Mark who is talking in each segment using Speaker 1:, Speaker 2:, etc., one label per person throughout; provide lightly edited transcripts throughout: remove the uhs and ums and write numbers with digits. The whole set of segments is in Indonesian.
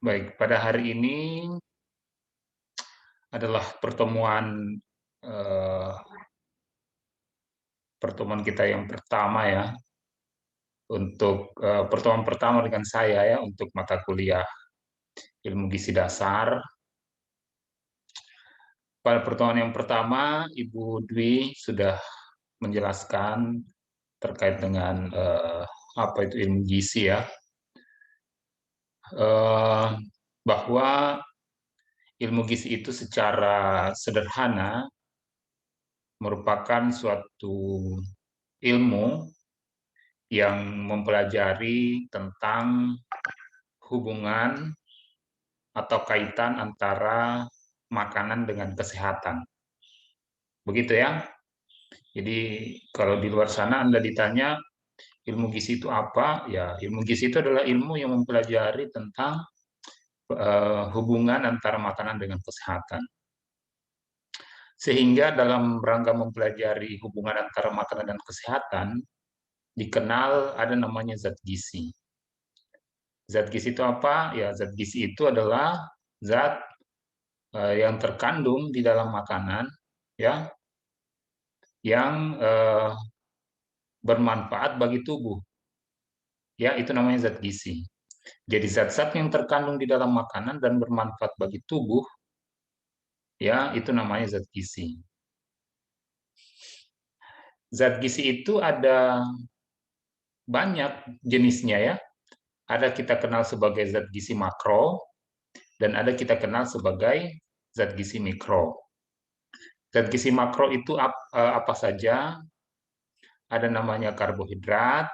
Speaker 1: Baik, pada hari ini adalah eh, pertemuan kita yang pertama ya, untuk pertemuan pertama dengan saya ya untuk mata kuliah Ilmu Gizi Dasar. Pada pertemuan yang pertama, Ibu Dwi sudah menjelaskan terkait dengan apa itu ilmu gizi ya, eh, bahwa ilmu gizi itu secara sederhana merupakan suatu ilmu yang mempelajari tentang hubungan atau kaitan antara makanan dengan kesehatan. Begitu ya. Jadi kalau di luar sana Anda ditanya ilmu gizi itu apa? Ya, ilmu gizi itu adalah ilmu yang mempelajari tentang hubungan antara makanan dengan kesehatan. Sehingga dalam rangka mempelajari hubungan antara makanan dan kesehatan, dikenal ada namanya zat gizi. Zat gizi itu apa? Ya, zat gizi itu adalah zat yang terkandung di dalam makanan, ya, yang bermanfaat bagi tubuh. Ya, itu namanya zat gizi. Jadi zat-zat yang terkandung di dalam makanan dan bermanfaat bagi tubuh, ya, itu namanya zat gizi. Zat gizi itu ada banyak jenisnya ya. Ada kita kenal sebagai zat gizi makro, dan ada kita kenal sebagai zat gizi mikro. Zat gizi makro itu apa saja? Ada namanya karbohidrat,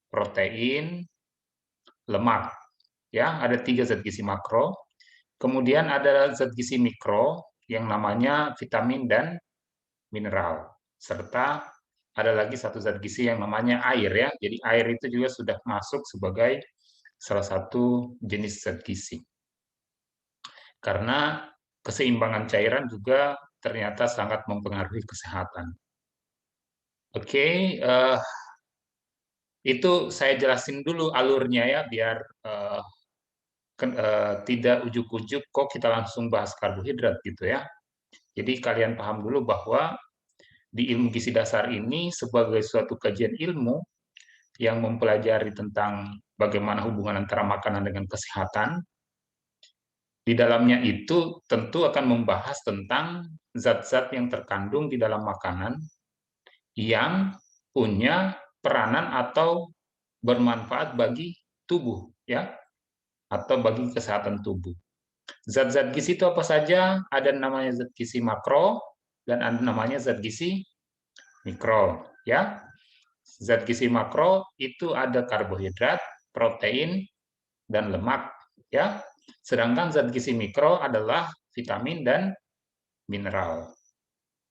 Speaker 1: protein, lemak. Ya, ada 3 zat gizi makro. Kemudian ada zat gizi mikro yang namanya vitamin dan mineral. Serta ada lagi satu zat gizi yang namanya air ya. Jadi air itu juga sudah masuk sebagai salah satu jenis zat gizi. Karena keseimbangan cairan juga ternyata sangat mempengaruhi kesehatan. Oke, itu saya jelasin dulu alurnya ya, biar tidak ujuk-ujuk kok kita langsung bahas karbohidrat gitu ya. Jadi kalian paham dulu bahwa di ilmu gizi dasar ini sebagai suatu kajian ilmu yang mempelajari tentang bagaimana hubungan antara makanan dengan kesehatan. Di dalamnya itu tentu akan membahas tentang zat-zat yang terkandung di dalam makanan yang punya peranan atau bermanfaat bagi tubuh ya, atau bagi kesehatan tubuh. Zat-zat gizi itu apa saja? Ada namanya zat gizi makro dan ada namanya zat gizi mikro ya. Zat gizi makro itu ada karbohidrat, protein, dan lemak ya. Sedangkan zat gizi mikro adalah vitamin dan mineral.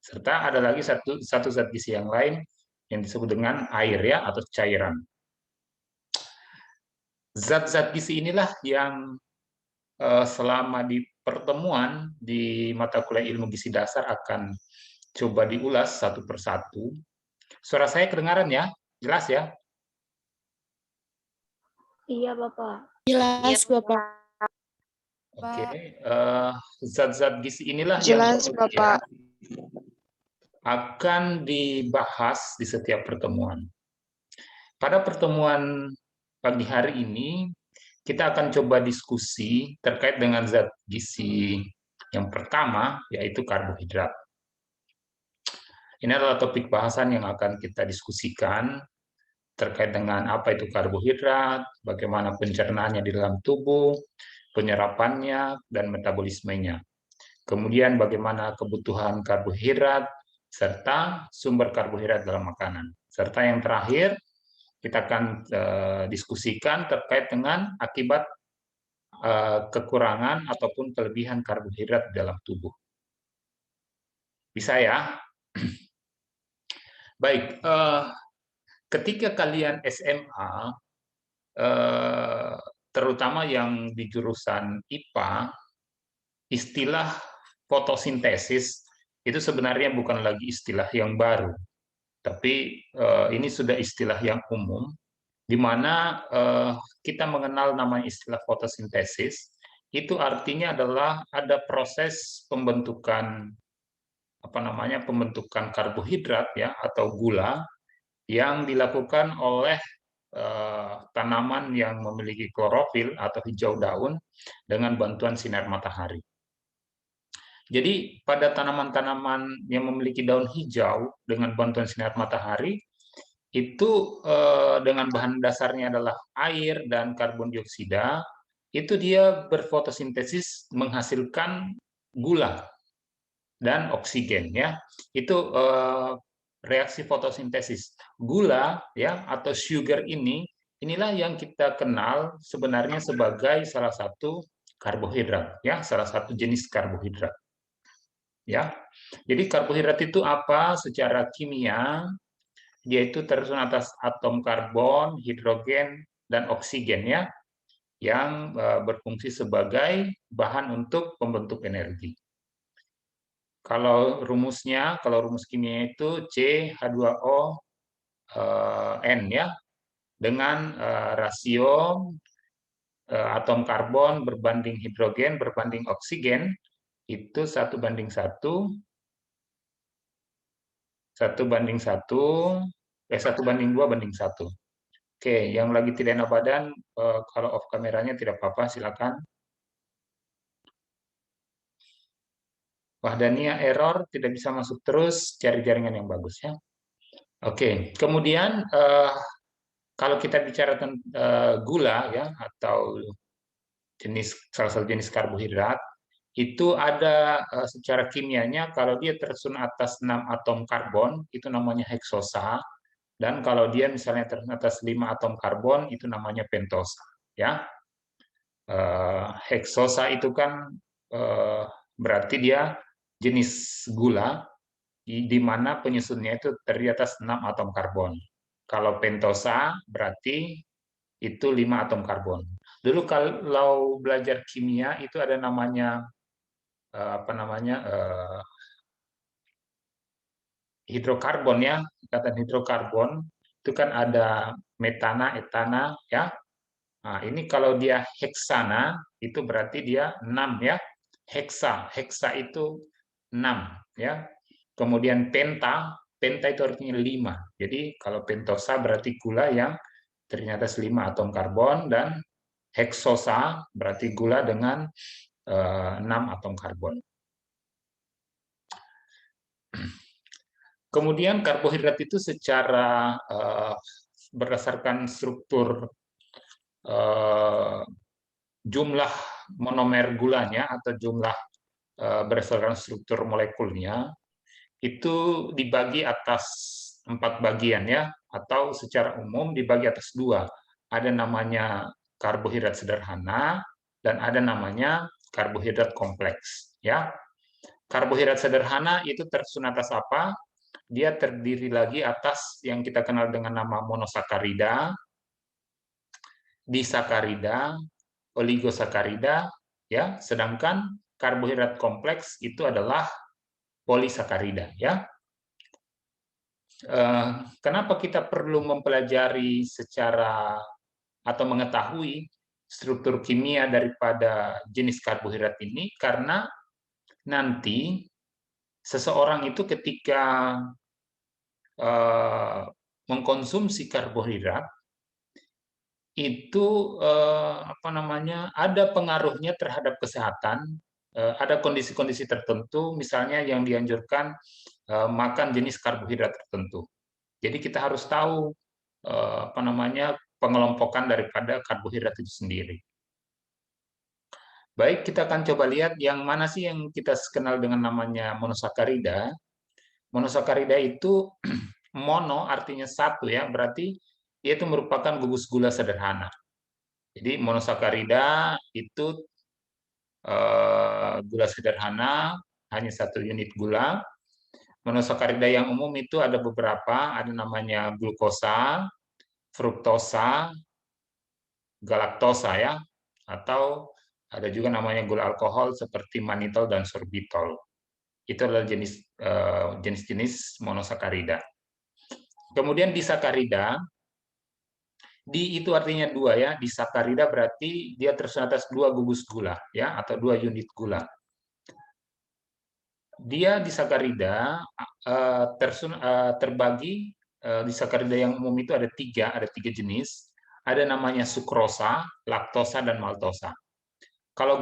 Speaker 1: Serta ada lagi satu zat gizi yang lain yang disebut dengan air ya, atau cairan. Zat-zat gizi inilah yang selama di pertemuan di mata kuliah ilmu gizi dasar akan coba diulas satu persatu. Suara saya kedengaran ya? Jelas ya?
Speaker 2: Iya, Bapak.
Speaker 3: Jelas, Bapak.
Speaker 1: Oke, zat-zat gizi inilah
Speaker 3: Jelas,
Speaker 1: yang
Speaker 3: Bapak.
Speaker 1: akan dibahas di setiap pertemuan. Pada pertemuan pagi hari ini, kita akan coba diskusi terkait dengan zat gizi yang pertama, yaitu karbohidrat. Ini adalah topik bahasan yang akan kita diskusikan terkait dengan apa itu karbohidrat, bagaimana pencernaannya di dalam tubuh, penyerapannya, dan metabolismenya. Kemudian bagaimana kebutuhan karbohidrat, serta sumber karbohidrat dalam makanan. Serta yang terakhir, kita akan diskusikan terkait dengan akibat kekurangan ataupun kelebihan karbohidrat dalam tubuh. Bisa ya? Baik, ketika kalian SMA, terutama yang di jurusan IPA, istilah fotosintesis itu sebenarnya bukan lagi istilah yang baru, tapi ini sudah istilah yang umum, di mana kita mengenal namanya istilah fotosintesis, itu artinya adalah ada proses pembentukan pembentukan karbohidrat ya atau gula yang dilakukan oleh tanaman yang memiliki klorofil atau hijau daun dengan bantuan sinar matahari. Jadi pada tanaman-tanaman yang memiliki daun hijau dengan bantuan sinar matahari itu dengan bahan dasarnya adalah air dan karbon dioksida, itu dia berfotosintesis menghasilkan gula dan oksigen ya. Itu reaksi fotosintesis. Gula ya atau sugar inilah yang kita kenal sebenarnya sebagai salah satu karbohidrat ya, salah satu jenis karbohidrat. Ya. Jadi karbohidrat itu apa? Secara kimia dia itu tersusun atas atom karbon, hidrogen, dan oksigen ya, yang berfungsi sebagai bahan untuk pembentuk energi. Kalau rumus kimia itu CH2O N ya, dengan rasio atom karbon berbanding hidrogen berbanding oksigen itu 1:1, 1:2:1. Oke, yang lagi tidak enak badan, kalau off kameranya tidak apa-apa, silakan. Wah, Dania error, tidak bisa masuk terus, cari jaringan yang bagus ya. Oke, kemudian kalau kita bicara tentang gula ya atau salah satu jenis karbohidrat, itu ada secara kimianya kalau dia tersusun atas 6 atom karbon itu namanya heksosa, dan kalau dia misalnya tersusun atas 5 atom karbon itu namanya pentosa ya. Heksosa itu kan berarti dia jenis gula di mana penyusunnya itu terdiri atas 6 atom karbon. Kalau pentosa berarti itu 5 atom karbon. Dulu kalau belajar kimia itu ada namanya hidrokarbon ya, ikatan hidrokarbon itu kan ada metana, etana ya. Nah, ini kalau dia heksana itu berarti dia 6 ya. Heksa itu 6 ya. Kemudian penta itu artinya 5. Jadi kalau pentosa berarti gula yang ternyata 5 atom karbon, dan heksosa berarti gula dengan 6 atom karbon. Kemudian karbohidrat itu secara berdasarkan struktur jumlah monomer gulanya atau jumlah berdasarkan struktur molekulnya itu dibagi atas 4 bagian ya, atau secara umum dibagi atas 2. Ada namanya karbohidrat sederhana dan ada namanya karbohidrat kompleks ya. Karbohidrat sederhana itu tersusun atas apa? Dia terdiri lagi atas yang kita kenal dengan nama monosakarida, disakarida, oligosakarida ya, sedangkan karbohidrat kompleks itu adalah polisakarida ya. Kenapa kita perlu mempelajari secara atau mengetahui struktur kimia daripada jenis karbohidrat ini? Karena nanti seseorang itu ketika mengkonsumsi karbohidrat itu ada pengaruhnya terhadap kesehatan, ada kondisi-kondisi tertentu, misalnya yang dianjurkan makan jenis karbohidrat tertentu. Jadi kita harus tahu pengelompokan daripada karbohidrat itu sendiri. Baik, kita akan coba lihat yang mana sih yang kita kenal dengan namanya monosakarida. Monosakarida itu mono artinya satu ya, berarti dia itu merupakan gugus gula sederhana. Jadi monosakarida itu gula sederhana, hanya 1 unit gula. Monosakarida yang umum itu ada beberapa, ada namanya glukosa, fruktosa, galaktosa ya, atau ada juga namanya gula alkohol seperti manitol dan sorbitol. Itu adalah jenis-jenis monosakarida. Kemudian disakarida Di itu artinya dua ya, di sakarida berarti dia tersusun atas dua gugus gula ya, atau dua unit gula. Dia di sakarida terbagi di sakarida yang umum itu ada tiga jenis. Ada namanya sukrosa, laktosa, dan maltosa. Kalau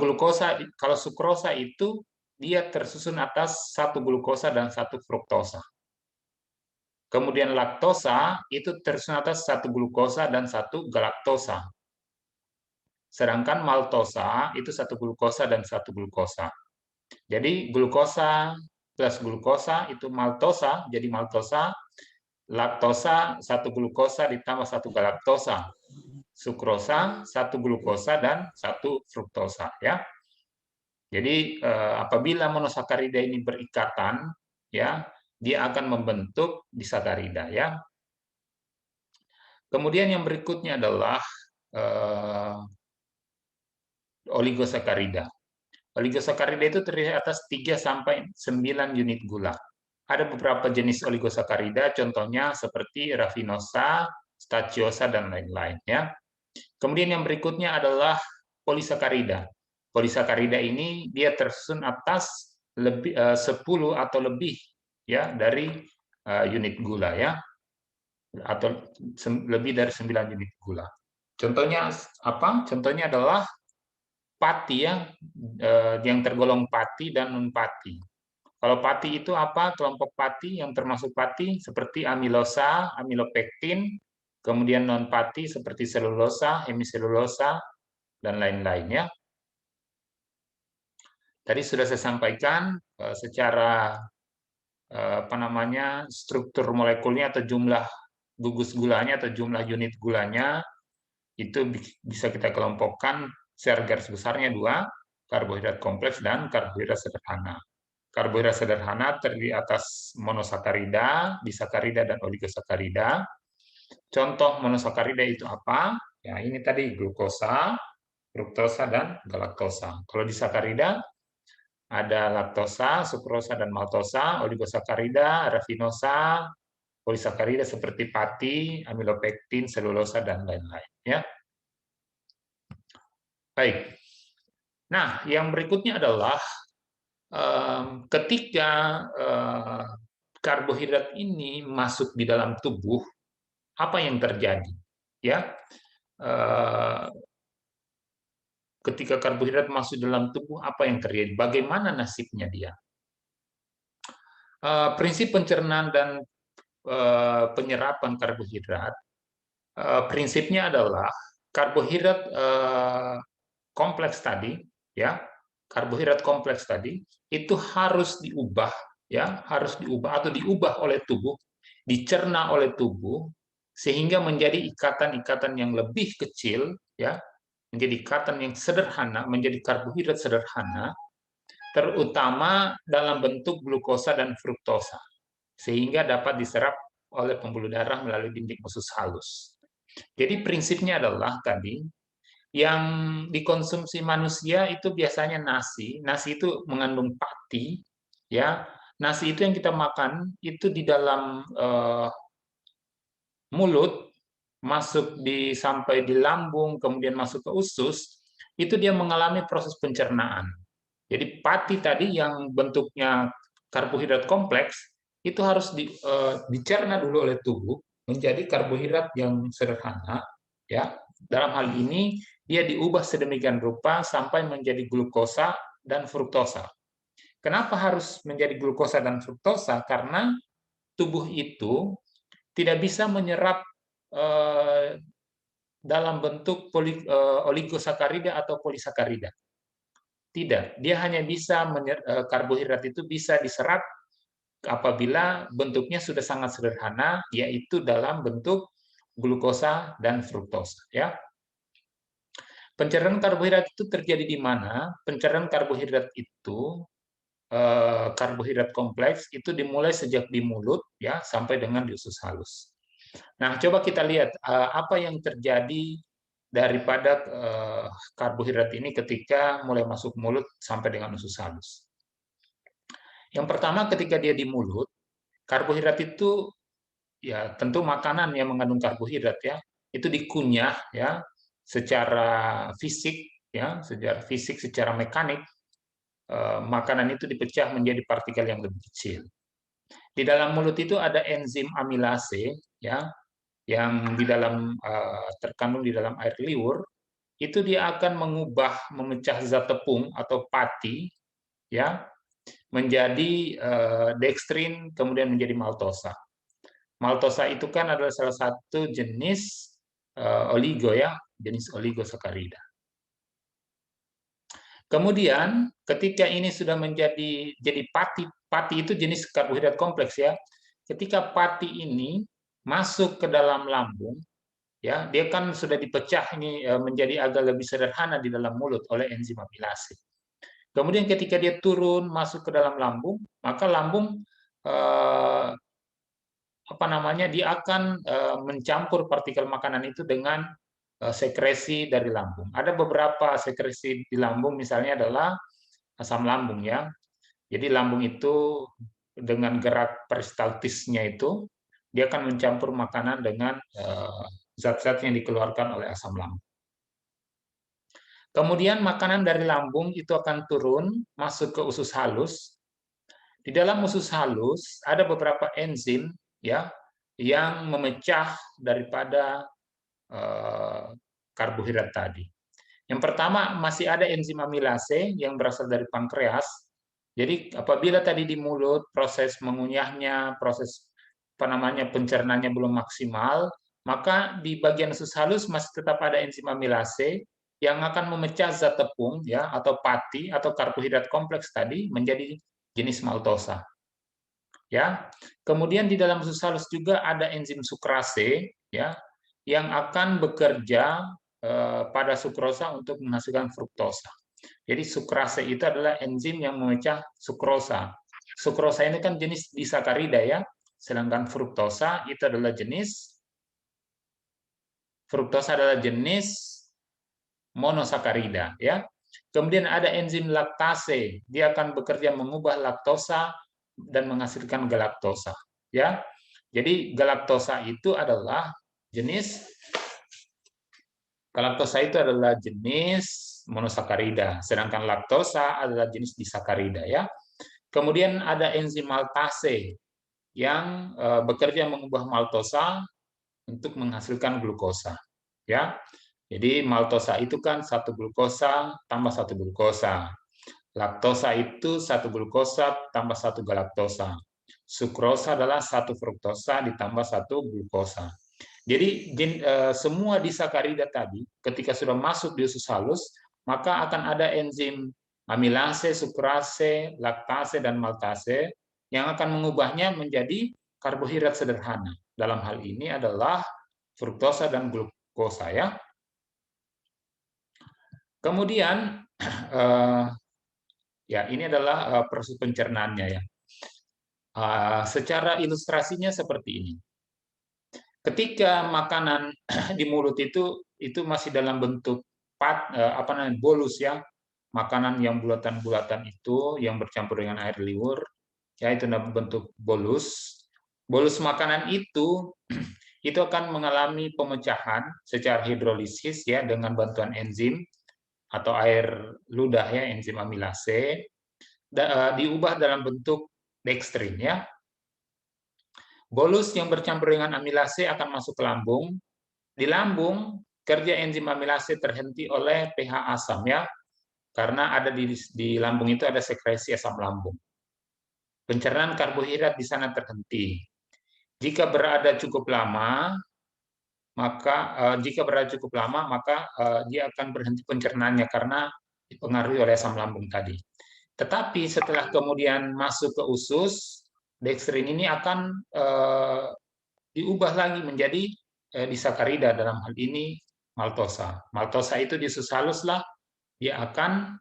Speaker 1: sukrosa itu dia tersusun atas satu glukosa dan satu fruktosa. Kemudian laktosa itu tersusun atas satu glukosa dan satu galaktosa. Sedangkan maltosa itu satu glukosa dan satu glukosa. Jadi glukosa plus glukosa itu maltosa, jadi maltosa, laktosa satu glukosa ditambah satu galaktosa, sukrosa satu glukosa dan satu fruktosa ya. Jadi apabila monosakarida ini berikatan ya, dia akan membentuk disakarida ya. Kemudian yang berikutnya adalah oligosakarida. Oligosakarida itu terdiri atas 3 sampai 9 unit gula. Ada beberapa jenis oligosakarida, contohnya seperti rafinosa, staciosa, dan lain-lain. Ya. Kemudian yang berikutnya adalah polisakarida. Polisakarida ini dia tersusun atas 10 atau lebih ya dari unit gula ya, atau lebih dari 9 unit gula. Contohnya apa? Contohnya adalah pati ya, yang tergolong pati dan non pati. Kalau pati itu apa? Kelompok pati yang termasuk pati seperti amilosa, amilopektin, kemudian non pati seperti selulosa, hemiselulosa, dan lain-lain ya. Tadi sudah saya sampaikan secara apa namanya struktur molekulnya atau jumlah gugus gulanya atau jumlah unit gulanya itu bisa kita kelompokkan secara garis besarnya dua, karbohidrat kompleks dan karbohidrat sederhana. Karbohidrat sederhana terdiri atas monosakarida, disakarida, dan oligosakarida. Contoh monosakarida itu apa? Ya, ini tadi glukosa, fruktosa, dan galaktosa. Kalau disakarida ada laktosa, sukrosa, dan maltosa, oligosakarida, rafinosa, polisakarida seperti pati, amilopektin, selulosa, dan lain-lain. Ya. Baik. Nah, yang berikutnya adalah ketika karbohidrat ini masuk di dalam tubuh, apa yang terjadi? Ya, ketika karbohidrat masuk dalam tubuh, apa yang terjadi? Bagaimana nasibnya dia? Prinsip pencernaan dan penyerapan karbohidrat, prinsipnya adalah karbohidrat kompleks tadi, ya, karbohidrat kompleks tadi itu harus diubah, ya, harus diubah atau diubah oleh tubuh, dicerna oleh tubuh sehingga menjadi ikatan-ikatan yang lebih kecil, ya, menjadi ikatan yang sederhana, menjadi karbohidrat sederhana, terutama dalam bentuk glukosa dan fruktosa, sehingga dapat diserap oleh pembuluh darah melalui dinding usus halus. Jadi prinsipnya adalah tadi, yang dikonsumsi manusia itu biasanya nasi. Nasi itu mengandung pati, ya. Nasi itu yang kita makan itu di dalam mulut, masuk sampai di lambung, kemudian masuk ke usus, itu dia mengalami proses pencernaan. Jadi pati tadi yang bentuknya karbohidrat kompleks itu harus dicerna dulu oleh tubuh menjadi karbohidrat yang sederhana, ya. Dalam hal ini dia diubah sedemikian rupa sampai menjadi glukosa dan fruktosa. Kenapa harus menjadi glukosa dan fruktosa? Karena tubuh itu tidak bisa menyerap dalam bentuk oligosakarida atau polisakarida. Tidak, dia hanya bisa karbohidrat itu bisa diserap apabila bentuknya sudah sangat sederhana, yaitu dalam bentuk glukosa dan fruktosa. Ya. Pencernaan karbohidrat itu terjadi di mana? Pencernaan karbohidrat itu karbohidrat kompleks itu dimulai sejak di mulut ya sampai dengan di usus halus. Nah, coba kita lihat apa yang terjadi daripada karbohidrat ini ketika mulai masuk mulut sampai dengan usus halus. Yang pertama ketika dia di mulut, karbohidrat itu ya tentu makanan yang mengandung karbohidrat ya. itu dikunyah ya secara fisik ya, secara mekanik, makanan itu dipecah menjadi partikel yang lebih kecil. Di dalam mulut itu ada enzim amilase ya, yang terkandung di dalam air liur, itu dia akan memecah zat tepung atau pati ya menjadi dextrin, kemudian menjadi maltosa. Maltosa itu kan adalah salah satu jenis oligo ya, jenis oligosakarida. Kemudian ketika ini sudah jadi pati itu jenis karbohidrat kompleks ya. Ketika pati ini masuk ke dalam lambung, ya dia kan sudah dipecah ini menjadi agak lebih sederhana di dalam mulut oleh enzim amilase. Kemudian ketika dia turun masuk ke dalam lambung, maka lambung dia akan mencampur partikel makanan itu dengan sekresi dari lambung. Ada beberapa sekresi di lambung, misalnya adalah asam lambung ya. Jadi lambung itu dengan gerak peristaltisnya itu dia akan mencampur makanan dengan zat-zat yang dikeluarkan oleh asam lambung. Kemudian makanan dari lambung itu akan turun masuk ke usus halus. Di dalam usus halus ada beberapa enzim ya yang memecah daripada karbohidrat tadi. Yang pertama masih ada enzim amilase yang berasal dari pankreas. Jadi apabila tadi di mulut proses mengunyahnya, proses pencernanya belum maksimal, maka di bagian usus halus masih tetap ada enzim amilase yang akan memecah zat tepung ya atau pati atau karbohidrat kompleks tadi menjadi jenis maltosa. Ya. Kemudian di dalam usus halus juga ada enzim sukrase ya yang akan bekerja pada sukrosa untuk menghasilkan fruktosa. Jadi sukrase itu adalah enzim yang memecah sukrosa. Sukrosa ini kan jenis disakarida ya, sedangkan fruktosa adalah jenis monosakarida ya. Kemudian ada enzim laktase, dia akan bekerja mengubah laktosa dan menghasilkan galaktosa ya. Jadi galaktosa itu adalah jenis monosakarida, sedangkan laktosa adalah jenis disakarida ya. Kemudian ada enzim maltase yang bekerja mengubah maltosa untuk menghasilkan glukosa ya. Jadi maltosa itu kan 1 glukosa tambah 1 glukosa. Laktosa itu 1 glukosa tambah 1 galaktosa. Sukrosa adalah 1 fruktosa ditambah 1 glukosa. Jadi semua disakarida tadi ketika sudah masuk di usus halus, maka akan ada enzim amilase, sukrase, laktase, dan maltase yang akan mengubahnya menjadi karbohidrat sederhana. Dalam hal ini adalah fruktosa dan glukosa ya. Kemudian ya ini adalah proses pencernaannya ya. Secara ilustrasinya seperti ini. Ketika makanan di mulut itu masih dalam bentuk bolus ya, makanan yang bulatan-bulatan itu yang bercampur dengan air liur, ya itu dalam bentuk bolus. Bolus makanan itu akan mengalami pemecahan secara hidrolisis ya dengan bantuan enzim atau air ludah ya, enzim amilase, diubah dalam bentuk dextrin ya. Bolus yang bercampur dengan amilase akan masuk ke lambung. Di lambung, kerja enzim amilase terhenti oleh pH asam ya, karena ada di lambung itu ada sekresi asam lambung. Pencernaan karbohidrat di sana terhenti. Jika berada cukup lama, maka dia akan berhenti pencernaannya karena dipengaruhi oleh asam lambung tadi. Tetapi setelah kemudian masuk ke usus, dextrin ini akan diubah lagi menjadi disakarida, dalam hal ini maltosa. Maltosa itu di usus halus lah dia akan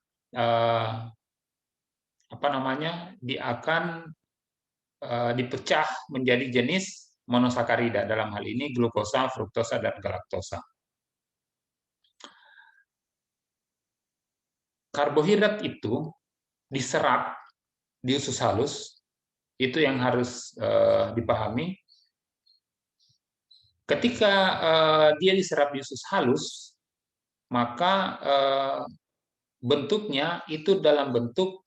Speaker 1: dipecah menjadi jenis monosakarida, dalam hal ini glukosa, fruktosa, dan galaktosa. Karbohidrat itu diserap di usus halus, itu yang harus dipahami. Ketika dia diserap di usus halus, maka bentuknya itu dalam bentuk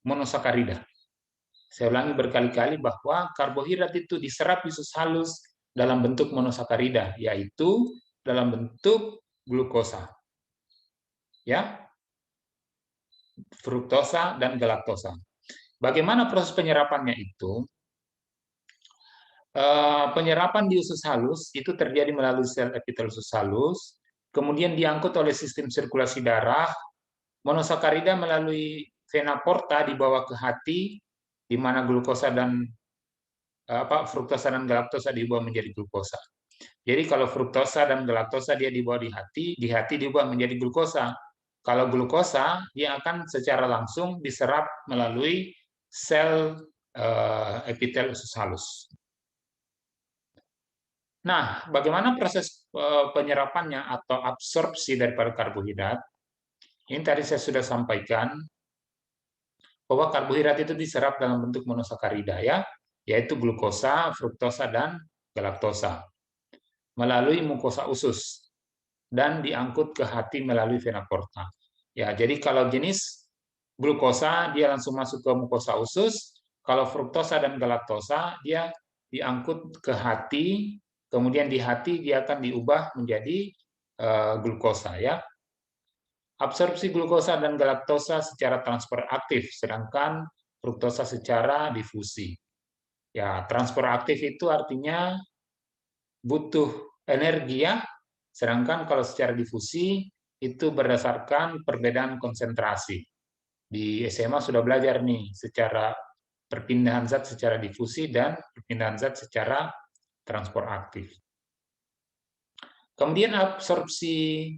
Speaker 1: monosakarida. Saya ulangi berkali-kali bahwa karbohidrat itu diserap di usus halus dalam bentuk monosakarida, yaitu dalam bentuk glukosa, ya, fruktosa dan galaktosa. Bagaimana proses penyerapannya itu? Penyerapan di usus halus itu terjadi melalui sel epitel usus halus, kemudian diangkut oleh sistem sirkulasi darah, monosakarida melalui vena porta dibawa ke hati, di mana glukosa dan fruktosa dan galaktosa diubah menjadi glukosa. Jadi kalau fruktosa dan galaktosa dia dibawa di hati diubah menjadi glukosa. Kalau glukosa dia akan secara langsung diserap melalui sel epitel usus halus. Nah, bagaimana proses penyerapannya atau absorpsi daripada karbohidrat? Ini tadi saya sudah sampaikan bahwa karbohidrat itu diserap dalam bentuk monosakarida, ya, yaitu glukosa, fruktosa, dan galaktosa melalui mukosa usus dan diangkut ke hati melalui vena porta. Ya, jadi kalau jenis glukosa dia langsung masuk ke mukosa usus, kalau fruktosa dan galaktosa dia diangkut ke hati, kemudian di hati dia akan diubah menjadi glukosa, ya. Absorpsi glukosa dan galaktosa secara transfer aktif, sedangkan fruktosa secara difusi. Ya, transfer aktif itu artinya butuh energi, ya. Sedangkan kalau secara difusi itu berdasarkan perbedaan konsentrasi. Di SMA sudah belajar nih secara perpindahan zat secara difusi dan perpindahan zat secara transport aktif. Kemudian absorpsi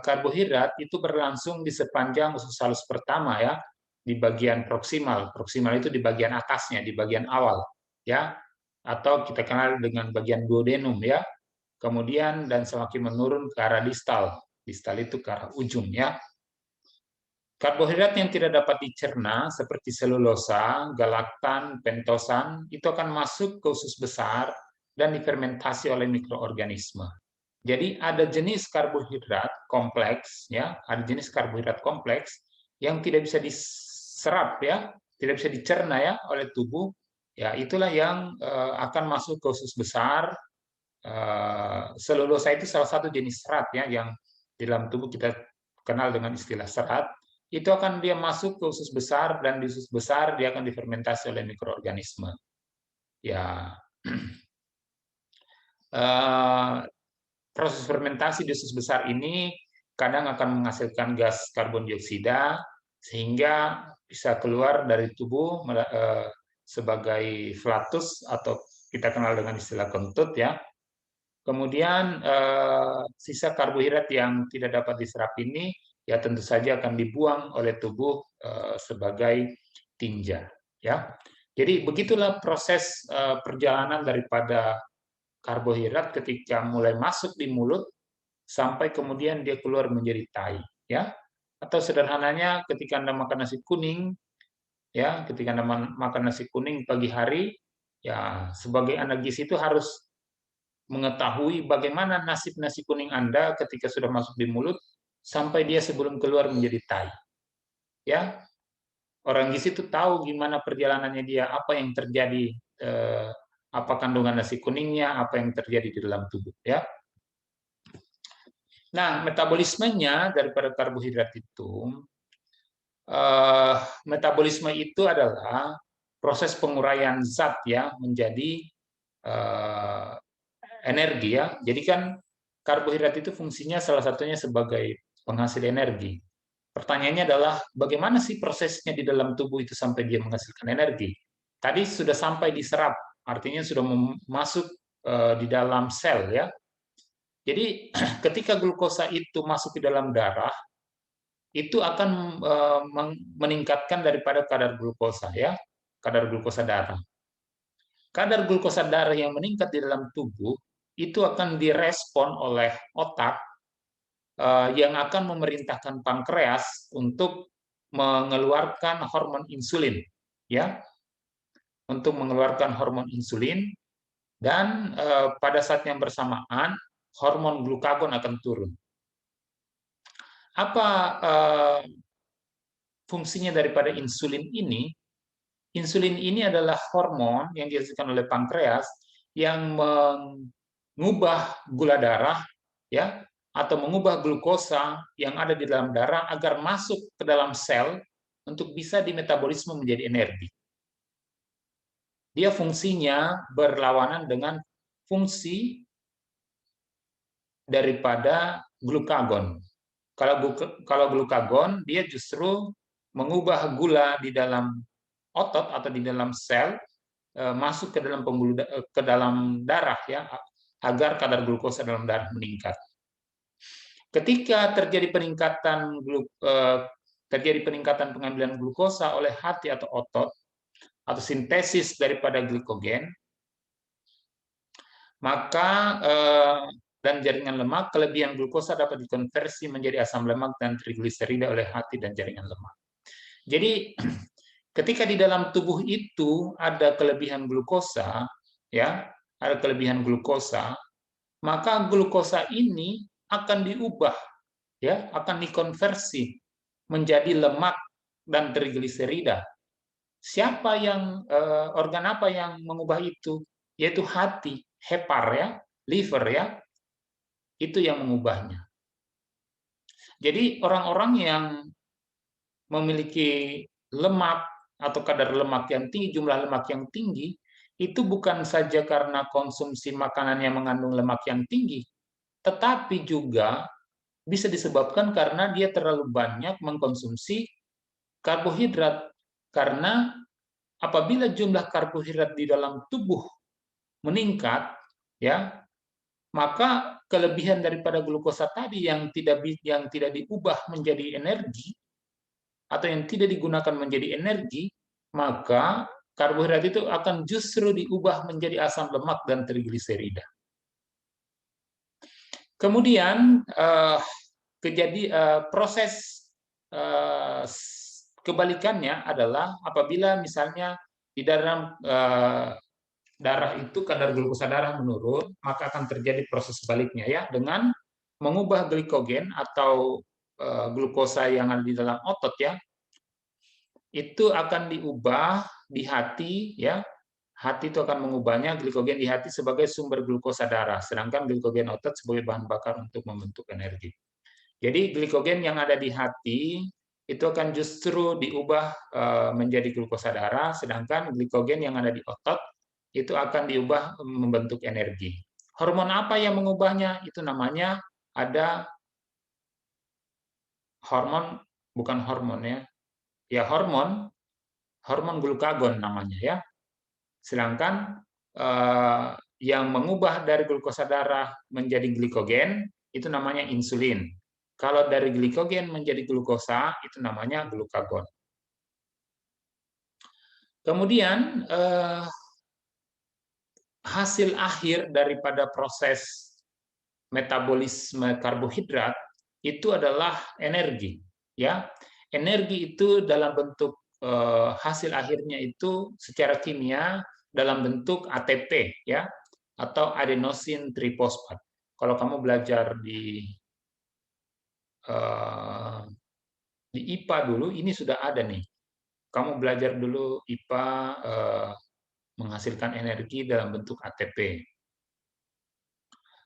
Speaker 1: karbohidrat itu berlangsung di sepanjang usus halus pertama, ya, di bagian proksimal. Proksimal itu di bagian atasnya, di bagian awal, ya, atau kita kenal dengan bagian duodenum, ya. Kemudian dan semakin menurun ke arah distal. Distal itu ke arah ujung, ya. Karbohidrat yang tidak dapat dicerna seperti selulosa, galaktan, pentosan itu akan masuk ke usus besar dan difermentasi oleh mikroorganisme. Jadi ada jenis karbohidrat kompleks, ya, ada jenis karbohidrat kompleks yang tidak bisa diserap, ya, tidak bisa dicerna, ya, oleh tubuh. Ya, itulah yang akan masuk ke usus besar. Selulosa itu salah satu jenis serat, ya, yang di dalam tubuh kita kenal dengan istilah serat. Itu akan dia masuk ke usus besar dan di usus besar dia akan difermentasi oleh mikroorganisme. Ya, proses fermentasi di usus besar ini kadang akan menghasilkan gas karbon dioksida sehingga bisa keluar dari tubuh sebagai flatus atau kita kenal dengan istilah kentut, ya. Kemudian sisa karbohidrat yang tidak dapat diserap ini ya tentu saja akan dibuang oleh tubuh sebagai tinja, ya. Jadi begitulah proses perjalanan daripada karbohidrat ketika mulai masuk di mulut sampai kemudian dia keluar menjadi tai, ya. Atau sederhananya ketika Anda makan nasi kuning, ya, ketika Anda makan nasi kuning pagi hari, ya sebagai anak gizi itu harus mengetahui bagaimana nasib nasi kuning Anda ketika sudah masuk di mulut sampai dia sebelum keluar menjadi tai. Ya, orang gizi itu tahu gimana perjalanannya dia, apa yang terjadi, apa kandungan nasi kuningnya, apa yang terjadi di dalam tubuh, ya. Nah, metabolismenya daripada karbohidrat itu, metabolisme itu adalah proses penguraian zat, ya, menjadi energi, ya. Jadi kan karbohidrat itu fungsinya salah satunya sebagai penghasil energi. Pertanyaannya adalah bagaimana sih prosesnya di dalam tubuh itu sampai dia menghasilkan energi? Tadi sudah sampai diserap, artinya sudah masuk di dalam sel, ya. Jadi ketika glukosa itu masuk ke dalam darah, itu akan meningkatkan daripada kadar glukosa, ya, kadar glukosa darah. Kadar glukosa darah yang meningkat di dalam tubuh itu akan direspon oleh otak yang akan memerintahkan pankreas untuk mengeluarkan hormon insulin, ya, untuk mengeluarkan hormon insulin Dan pada saat yang bersamaan hormon glukagon akan turun. Apa fungsinya daripada insulin ini? Insulin ini adalah hormon yang dihasilkan oleh pankreas yang mengubah gula darah, ya, atau mengubah glukosa yang ada di dalam darah agar masuk ke dalam sel untuk bisa dimetabolisme menjadi energi. Dia fungsinya berlawanan dengan fungsi daripada glukagon. Kalau glukagon, dia justru mengubah gula di dalam otot atau di dalam sel masuk ke dalam ke dalam darah, ya, agar kadar glukosa dalam darah meningkat. Ketika terjadi peningkatan pengambilan glukosa oleh hati atau otot atau sintesis daripada glikogen, maka dan jaringan lemak, kelebihan glukosa dapat dikonversi menjadi asam lemak dan trigliserida oleh hati dan jaringan lemak. Jadi ketika di dalam tubuh itu ada kelebihan glukosa, ya, ada kelebihan glukosa, maka glukosa ini akan diubah, ya, akan dikonversi menjadi lemak dan trigliserida. Siapa yang organ apa yang mengubah itu? Yaitu hati, hepar, ya, liver, ya, itu yang mengubahnya. Jadi orang-orang yang memiliki lemak atau kadar lemak yang tinggi, jumlah lemak yang tinggi, itu bukan saja karena konsumsi makanan yang mengandung lemak yang tinggi, tetapi juga bisa disebabkan karena dia terlalu banyak mengkonsumsi karbohidrat. Karena apabila jumlah karbohidrat di dalam tubuh meningkat, ya, maka kelebihan daripada glukosa tadi yang tidak diubah menjadi energi atau yang tidak digunakan menjadi energi, maka karbohidrat itu akan justru diubah menjadi asam lemak dan trigliserida. Kemudian proses kebalikannya adalah apabila misalnya di dalam darah itu kadar glukosa darah menurun, maka akan terjadi proses sebaliknya, ya, dengan mengubah glikogen atau glukosa yang ada di dalam otot, ya, itu akan diubah di hati, ya. Hati itu akan mengubahnya glikogen di hati sebagai sumber glukosa darah, sedangkan glikogen otot sebagai bahan bakar untuk membentuk energi. Jadi glikogen yang ada di hati itu akan justru diubah menjadi glukosa darah, sedangkan glikogen yang ada di otot itu akan diubah membentuk energi. Hormon apa yang mengubahnya? Itu namanya ada hormon, bukan hormon, ya. Ya, hormon glukagon namanya, ya. Sedangkan yang mengubah dari glukosa darah menjadi glikogen itu namanya insulin. Kalau dari glikogen menjadi glukosa itu namanya glukagon. Kemudian hasil akhir daripada proses metabolisme karbohidrat itu adalah energi, ya. Energi itu dalam bentuk hasil akhirnya itu secara kimia dalam bentuk ATP, ya, atau adenosin trifosfat. Kalau kamu belajar di IPA dulu, ini sudah ada nih. Kamu belajar dulu IPA menghasilkan energi dalam bentuk ATP.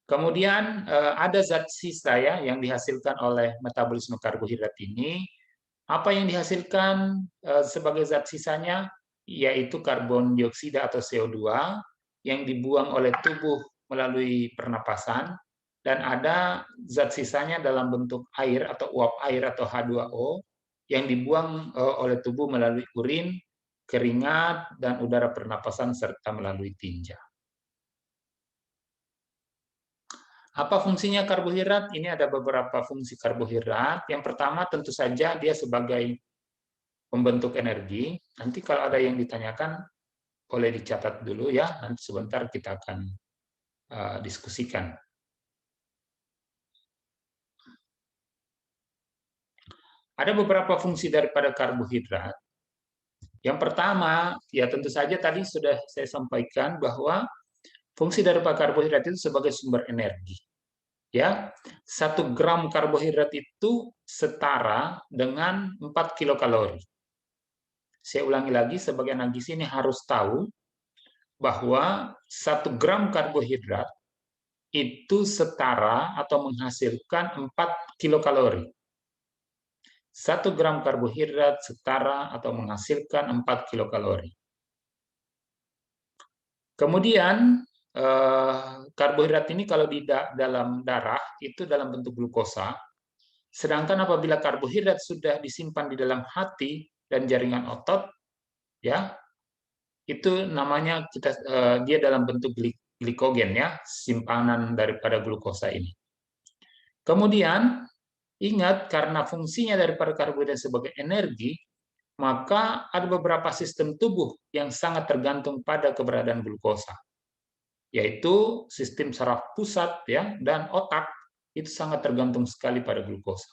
Speaker 1: Kemudian ada zat sisa, ya, yang dihasilkan oleh metabolisme karbohidrat ini. Apa yang dihasilkan sebagai zat sisanya? Yaitu karbon dioksida atau CO2 yang dibuang oleh tubuh melalui pernapasan, dan ada zat sisanya dalam bentuk air atau uap air atau H2O yang dibuang oleh tubuh melalui urin, keringat, dan udara pernapasan serta melalui tinja. Apa fungsinya karbohidrat? Ini ada beberapa fungsi karbohidrat. Yang pertama tentu saja dia sebagai pembentuk energi. Nanti kalau ada yang ditanyakan boleh dicatat dulu, ya. Nanti sebentar kita akan diskusikan. Ada beberapa fungsi daripada karbohidrat. Yang pertama, ya tentu saja tadi sudah saya sampaikan bahwa Fungsi dari karbohidrat itu sebagai sumber energi. Ya, 1 gram karbohidrat itu setara dengan 4 kilokalori. Saya ulangi lagi, sebagai anak gizi ini harus tahu bahwa 1 gram karbohidrat itu setara atau menghasilkan 4 kilokalori. 1 gram karbohidrat setara atau menghasilkan 4 kilokalori. Kemudian karbohidrat ini kalau di dalam darah itu dalam bentuk glukosa, sedangkan apabila karbohidrat sudah disimpan di dalam hati dan jaringan otot, ya itu namanya dia dalam bentuk glikogen, ya, simpanan daripada glukosa ini. Kemudian ingat, karena fungsinya daripada karbohidrat sebagai energi, maka ada beberapa sistem tubuh yang sangat tergantung pada keberadaan glukosa, yaitu sistem saraf pusat, ya, dan otak itu sangat tergantung sekali pada glukosa.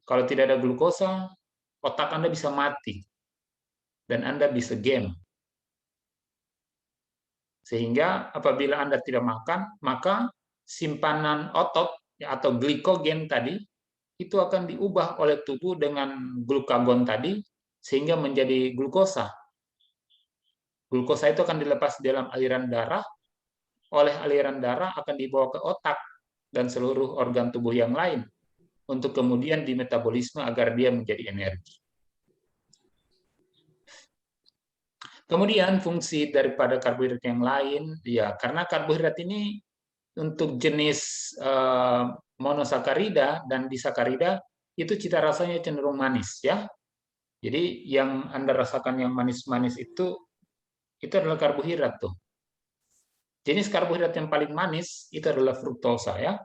Speaker 1: Kalau tidak ada glukosa, otak Anda bisa mati dan Anda bisa game. Sehingga apabila Anda tidak makan, maka simpanan otot, ya, atau glikogen tadi itu akan diubah oleh tubuh dengan glukagon tadi sehingga menjadi glukosa. Glukosa itu akan dilepas dalam aliran darah, oleh aliran darah akan dibawa ke otak dan seluruh organ tubuh yang lain untuk kemudian dimetabolisme agar dia menjadi energi. Kemudian fungsi daripada karbohidrat yang lain, ya karena karbohidrat ini untuk jenis monosakarida dan disakarida itu cita rasanya cenderung manis, ya. Jadi yang Anda rasakan yang manis-manis itu adalah karbohidrat tuh. Jenis karbohidrat yang paling manis itu adalah fruktosa, ya.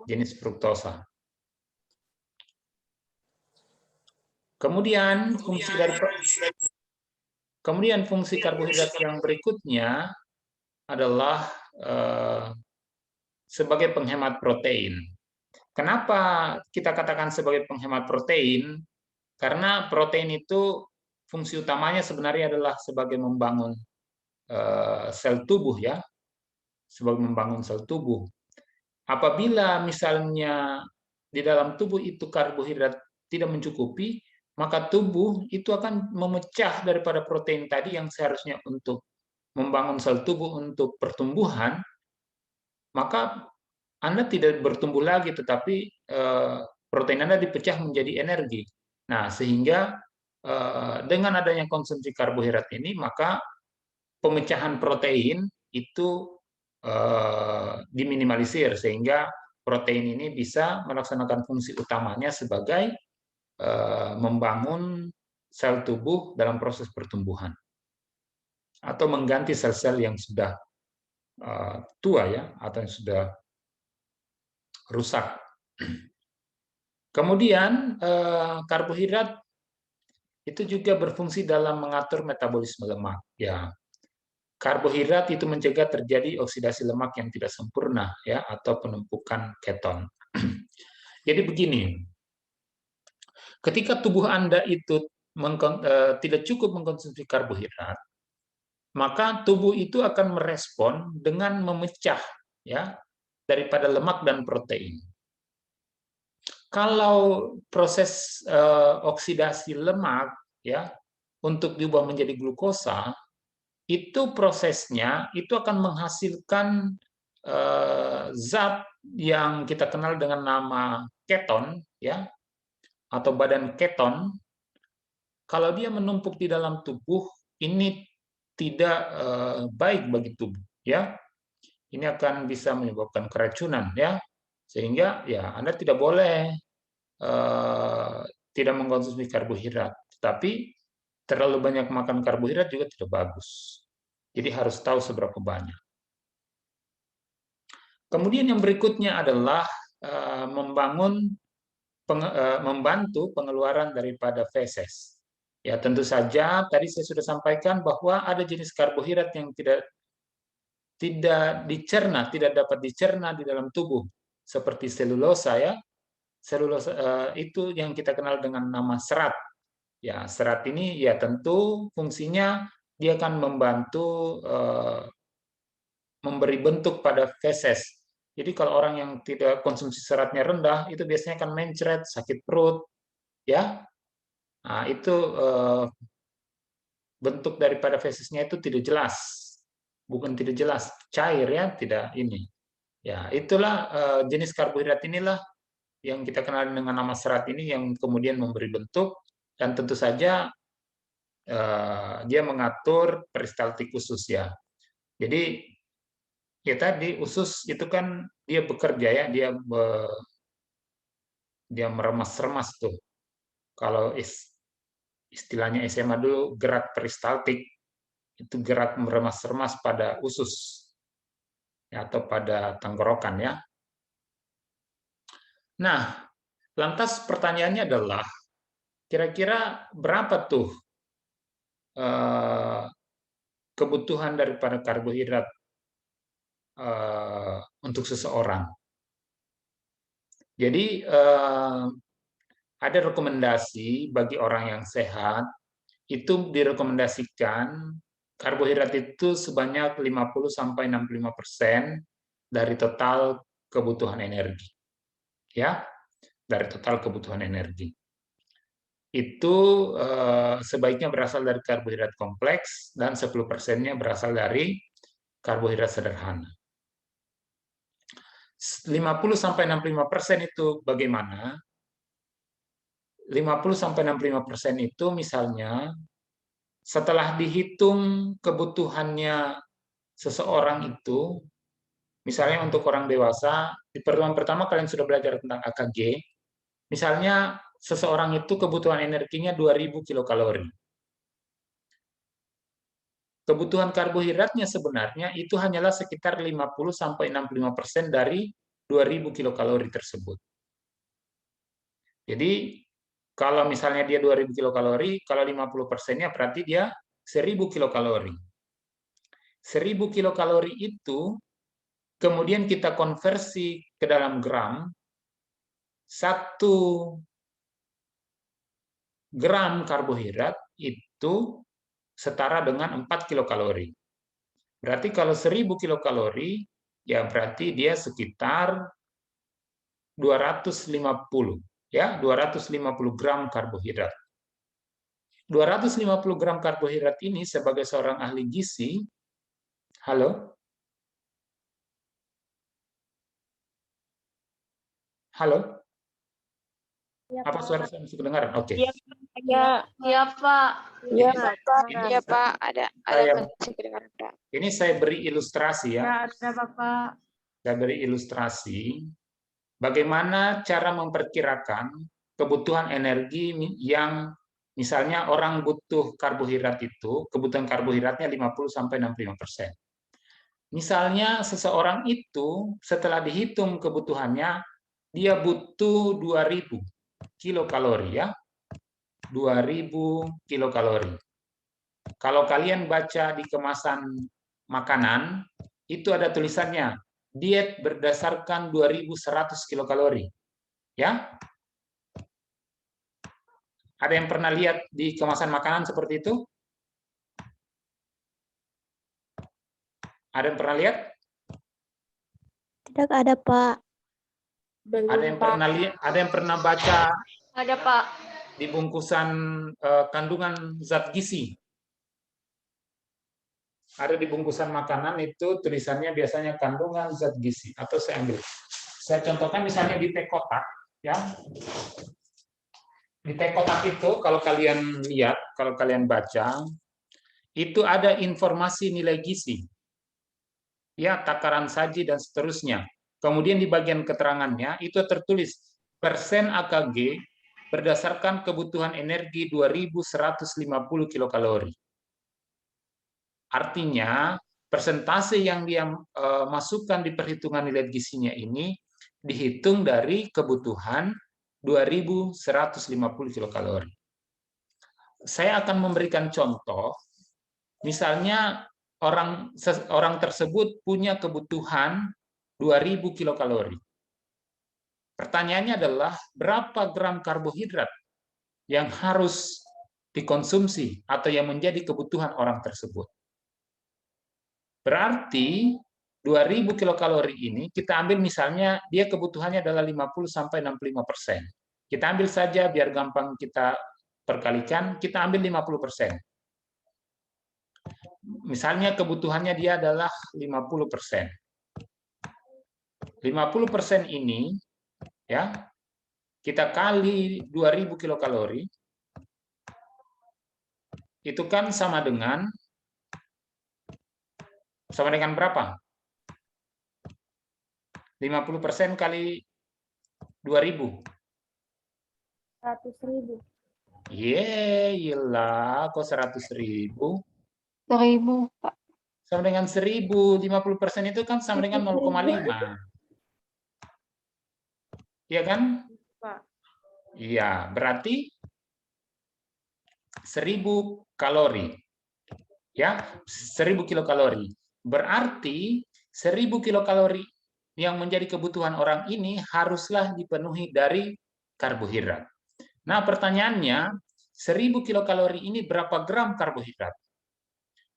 Speaker 1: Jenis fruktosa. Kemudian fungsi karbohidrat yang berikutnya adalah sebagai penghemat protein. Kenapa kita katakan sebagai penghemat protein? Karena protein itu fungsi utamanya sebenarnya adalah sebagai membangun sel tubuh, ya, sebagai membangun sel tubuh. Apabila misalnya di dalam tubuh itu karbohidrat tidak mencukupi, maka tubuh itu akan memecah daripada protein tadi yang seharusnya untuk membangun sel tubuh untuk pertumbuhan, maka Anda tidak bertumbuh lagi, tetapi protein Anda dipecah menjadi energi. Nah, sehingga dengan adanya konsumsi karbohidrat ini, maka pemecahan protein itu diminimalisir, sehingga protein ini bisa melaksanakan fungsi utamanya sebagai membangun sel tubuh dalam proses pertumbuhan atau mengganti sel-sel yang sudah tua, ya, atau yang sudah rusak. Kemudian karbohidrat itu juga berfungsi dalam mengatur metabolisme lemak, ya. Karbohidrat itu mencegah terjadi oksidasi lemak yang tidak sempurna, ya, atau penumpukan keton. Jadi begini, ketika tubuh Anda itu tidak cukup mengkonsumsi karbohidrat, maka tubuh itu akan merespon dengan memecah, ya, daripada lemak dan protein. Kalau proses oksidasi lemak, ya, untuk diubah menjadi glukosa, itu prosesnya itu akan menghasilkan zat yang kita kenal dengan nama keton, ya, atau badan keton. Kalau dia menumpuk di dalam tubuh, ini tidak baik bagi tubuh, ya. Ini akan bisa menyebabkan keracunan, ya, sehingga ya Anda tidak boleh tidak mengkonsumsi karbohidrat, tapi terlalu banyak makan karbohidrat juga tidak bagus. Jadi harus tahu seberapa banyak. Kemudian yang berikutnya adalah membantu pengeluaran daripada feses. Ya, tentu saja tadi saya sudah sampaikan bahwa ada jenis karbohidrat yang tidak dicerna, tidak dapat dicerna di dalam tubuh, seperti selulosa, ya. Selulosa itu yang kita kenal dengan nama serat. Ya, serat ini ya tentu fungsinya dia akan membantu memberi bentuk pada feses. Jadi kalau orang yang tidak konsumsi seratnya rendah, itu biasanya akan mencret, sakit perut, ya. Nah, itu bentuk daripada fesesnya itu tidak jelas, bukan tidak jelas, cair ya, tidak ini. Ya, itulah jenis karbohidrat inilah yang kita kenal dengan nama serat ini yang kemudian memberi bentuk dan tentu saja dia mengatur peristaltik usus ya. Jadi ya tadi usus itu kan dia bekerja ya, dia meremas-remas tuh. Kalau istilahnya SMA dulu gerak peristaltik itu gerak meremas-remas pada usus ya, atau pada tenggorokan ya. Nah, lantas pertanyaannya adalah kira-kira berapa tuh kebutuhan daripada karbohidrat untuk seseorang? Jadi ada rekomendasi bagi orang yang sehat itu direkomendasikan karbohidrat itu sebanyak 50-65% dari total kebutuhan energi. Ya, dari total kebutuhan energi. Itu sebaiknya berasal dari karbohidrat kompleks dan 10%-nya berasal dari karbohidrat sederhana. 50-65% itu bagaimana? 50-65% itu misalnya setelah dihitung kebutuhannya seseorang itu, misalnya untuk orang dewasa, di pertemuan pertama kalian sudah belajar tentang AKG, misalnya seseorang itu kebutuhan energinya 2000 kilokalori. Kebutuhan karbohidratnya sebenarnya itu hanyalah sekitar 50-65% dari 2000 kilokalori tersebut. Jadi kalau misalnya dia 2000 kilokalori, kalau 50%-nya berarti dia 1000 kilokalori. 1000 kilokalori itu kemudian kita konversi ke dalam gram, 1 gram karbohidrat itu setara dengan 4 kilokalori. Berarti kalau 1000 kilokalori, ya berarti dia sekitar 250, ya 250 gram karbohidrat. 250 gram karbohidrat ini sebagai seorang ahli gizi, halo? Halo?
Speaker 2: Ya,
Speaker 1: Apa
Speaker 2: Pak.
Speaker 1: suara saya masih kedengaran? Oke.
Speaker 2: Ya, ya, Pak.
Speaker 3: Ya,
Speaker 2: Ya,
Speaker 3: Pak.
Speaker 1: Ini
Speaker 3: Ya, Pak. Ada masih kedengaran, Pak.
Speaker 1: ini saya beri ilustrasi ya.
Speaker 2: ya ada Bapak.
Speaker 1: Saya beri ilustrasi bagaimana cara memperkirakan kebutuhan energi yang misalnya orang butuh karbohidrat itu, kebutuhan karbohidratnya 50-65%. Misalnya seseorang itu setelah dihitung kebutuhannya, dia butuh 2000 kilokalori ya. 2000 kilokalori. Kalau kalian baca di kemasan makanan, itu ada tulisannya, diet berdasarkan 2100 kilokalori. Ya? Ada yang pernah lihat di kemasan makanan seperti itu? Ada yang pernah lihat?
Speaker 3: Tidak ada, Pak.
Speaker 1: Ada yang pernah lihat? Ada yang pernah baca?
Speaker 2: Ada, Pak.
Speaker 1: Di bungkusan kandungan zat gizi. Ada di bungkusan makanan itu tulisannya biasanya kandungan zat gizi. Atau saya ambil. Saya contohkan misalnya di teh kotak, ya. Di teh kotak itu kalau kalian lihat, kalau kalian baca, itu ada informasi nilai gizi. Ya, takaran saji dan seterusnya. Kemudian di bagian keterangannya itu tertulis persen AKG berdasarkan kebutuhan energi 2150 kilokalori. Artinya, persentase yang dia masukkan di perhitungan nilai gizinya ini dihitung dari kebutuhan 2150 kilokalori. Saya akan memberikan contoh, misalnya orang tersebut punya kebutuhan 2000 kilokalori. Pertanyaannya adalah berapa gram karbohidrat yang harus dikonsumsi atau yang menjadi kebutuhan orang tersebut. Berarti 2000 kilokalori ini kita ambil misalnya dia kebutuhannya adalah 50 sampai 65%. Kita ambil saja biar gampang kita perkalikan, kita ambil 50%. Misalnya kebutuhannya dia adalah 50%. 50% ini ya kita kali 2000 kilokalori itu kan sama dengan berapa? 50% kali 2000.
Speaker 2: 100.000.
Speaker 1: Yelah, kok 100.000?
Speaker 2: 1.000, Pak.
Speaker 1: Sama dengan 1000. 50% itu kan sama dengan 0,5. Iya kan?
Speaker 2: Pak.
Speaker 1: Iya, berarti 1000 kalori. Ya, 1000 kilokalori. Berarti 1000 kilokalori yang menjadi kebutuhan orang ini haruslah dipenuhi dari karbohidrat. Nah, pertanyaannya, 1000 kilokalori ini berapa gram karbohidrat?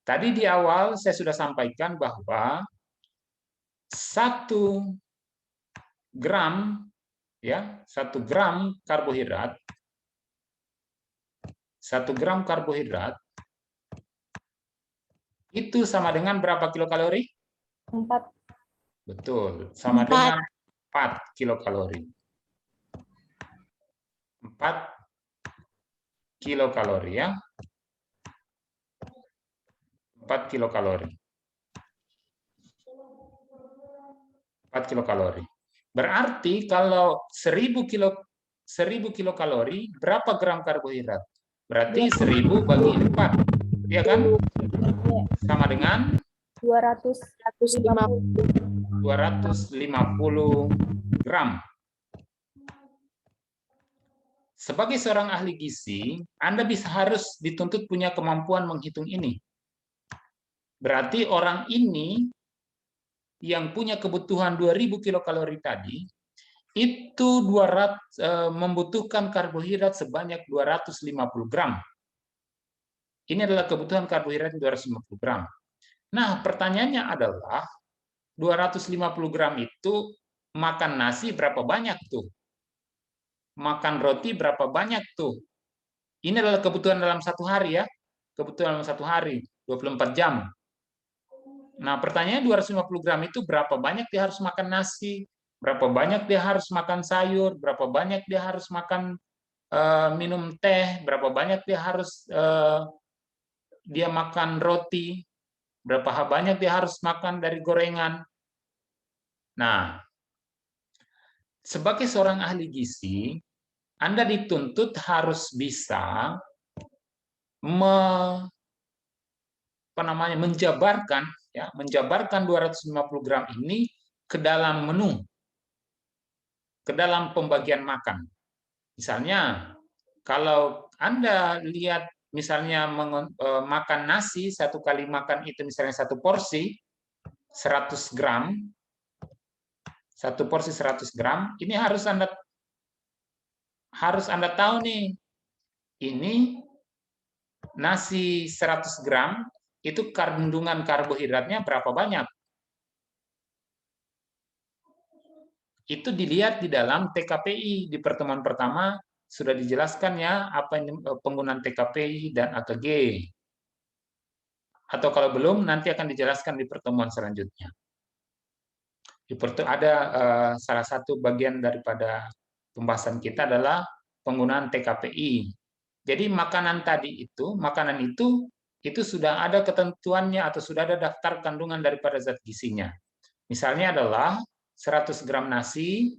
Speaker 1: Tadi di awal saya sudah sampaikan bahwa 1 gram ya, 1 gram karbohidrat 1 gram karbohidrat itu sama dengan berapa kilokalori?
Speaker 2: 4.
Speaker 1: Betul, sama
Speaker 2: 4.
Speaker 1: dengan 4 kilokalori. 4 kilokalori ya. 4 kilokalori. 4 kilokalori. Berarti kalau 1000 kilokalori, berapa gram karbohidrat? Berarti 1000 bagi 4. Iya kan? Sama dengan 250 gram. Sebagai seorang ahli gizi, Anda harus dituntut punya kemampuan menghitung ini. Berarti orang ini yang punya kebutuhan 2000 kilokalori tadi, itu membutuhkan karbohidrat sebanyak 250 gram. Ini adalah kebutuhan karbohidrat 250 gram. Nah, pertanyaannya adalah 250 gram itu makan nasi berapa banyak tuh? Makan roti berapa banyak tuh? Ini adalah kebutuhan dalam satu hari ya. Kebutuhan dalam satu hari, 24 jam. Nah, pertanyaannya 250 gram itu berapa banyak dia harus makan nasi? Berapa banyak dia harus makan sayur? Berapa banyak dia harus makan minum teh? Berapa banyak dia harus makan roti? Berapa banyak dia harus makan dari gorengan? Nah, sebagai seorang ahli gizi, Anda dituntut harus bisa menjabarkan 250 gram ini ke dalam menu, ke dalam pembagian makan. Misalnya, kalau Anda lihat misalnya makan nasi, satu kali makan itu misalnya satu porsi 100 gram, satu porsi 100 gram, ini harus Anda tahu nih, ini nasi 100 gram itu kandungan karbohidratnya berapa banyak? Itu dilihat di dalam TKPI. Di pertemuan pertama sudah dijelaskan ya apa ini penggunaan TKPI dan AKG. Atau kalau belum nanti akan dijelaskan di pertemuan selanjutnya. Ada salah satu bagian daripada pembahasan kita adalah penggunaan TKPI. Jadi makanan itu sudah ada ketentuannya atau sudah ada daftar kandungan daripada zat gizinya. Misalnya adalah 100 gram nasi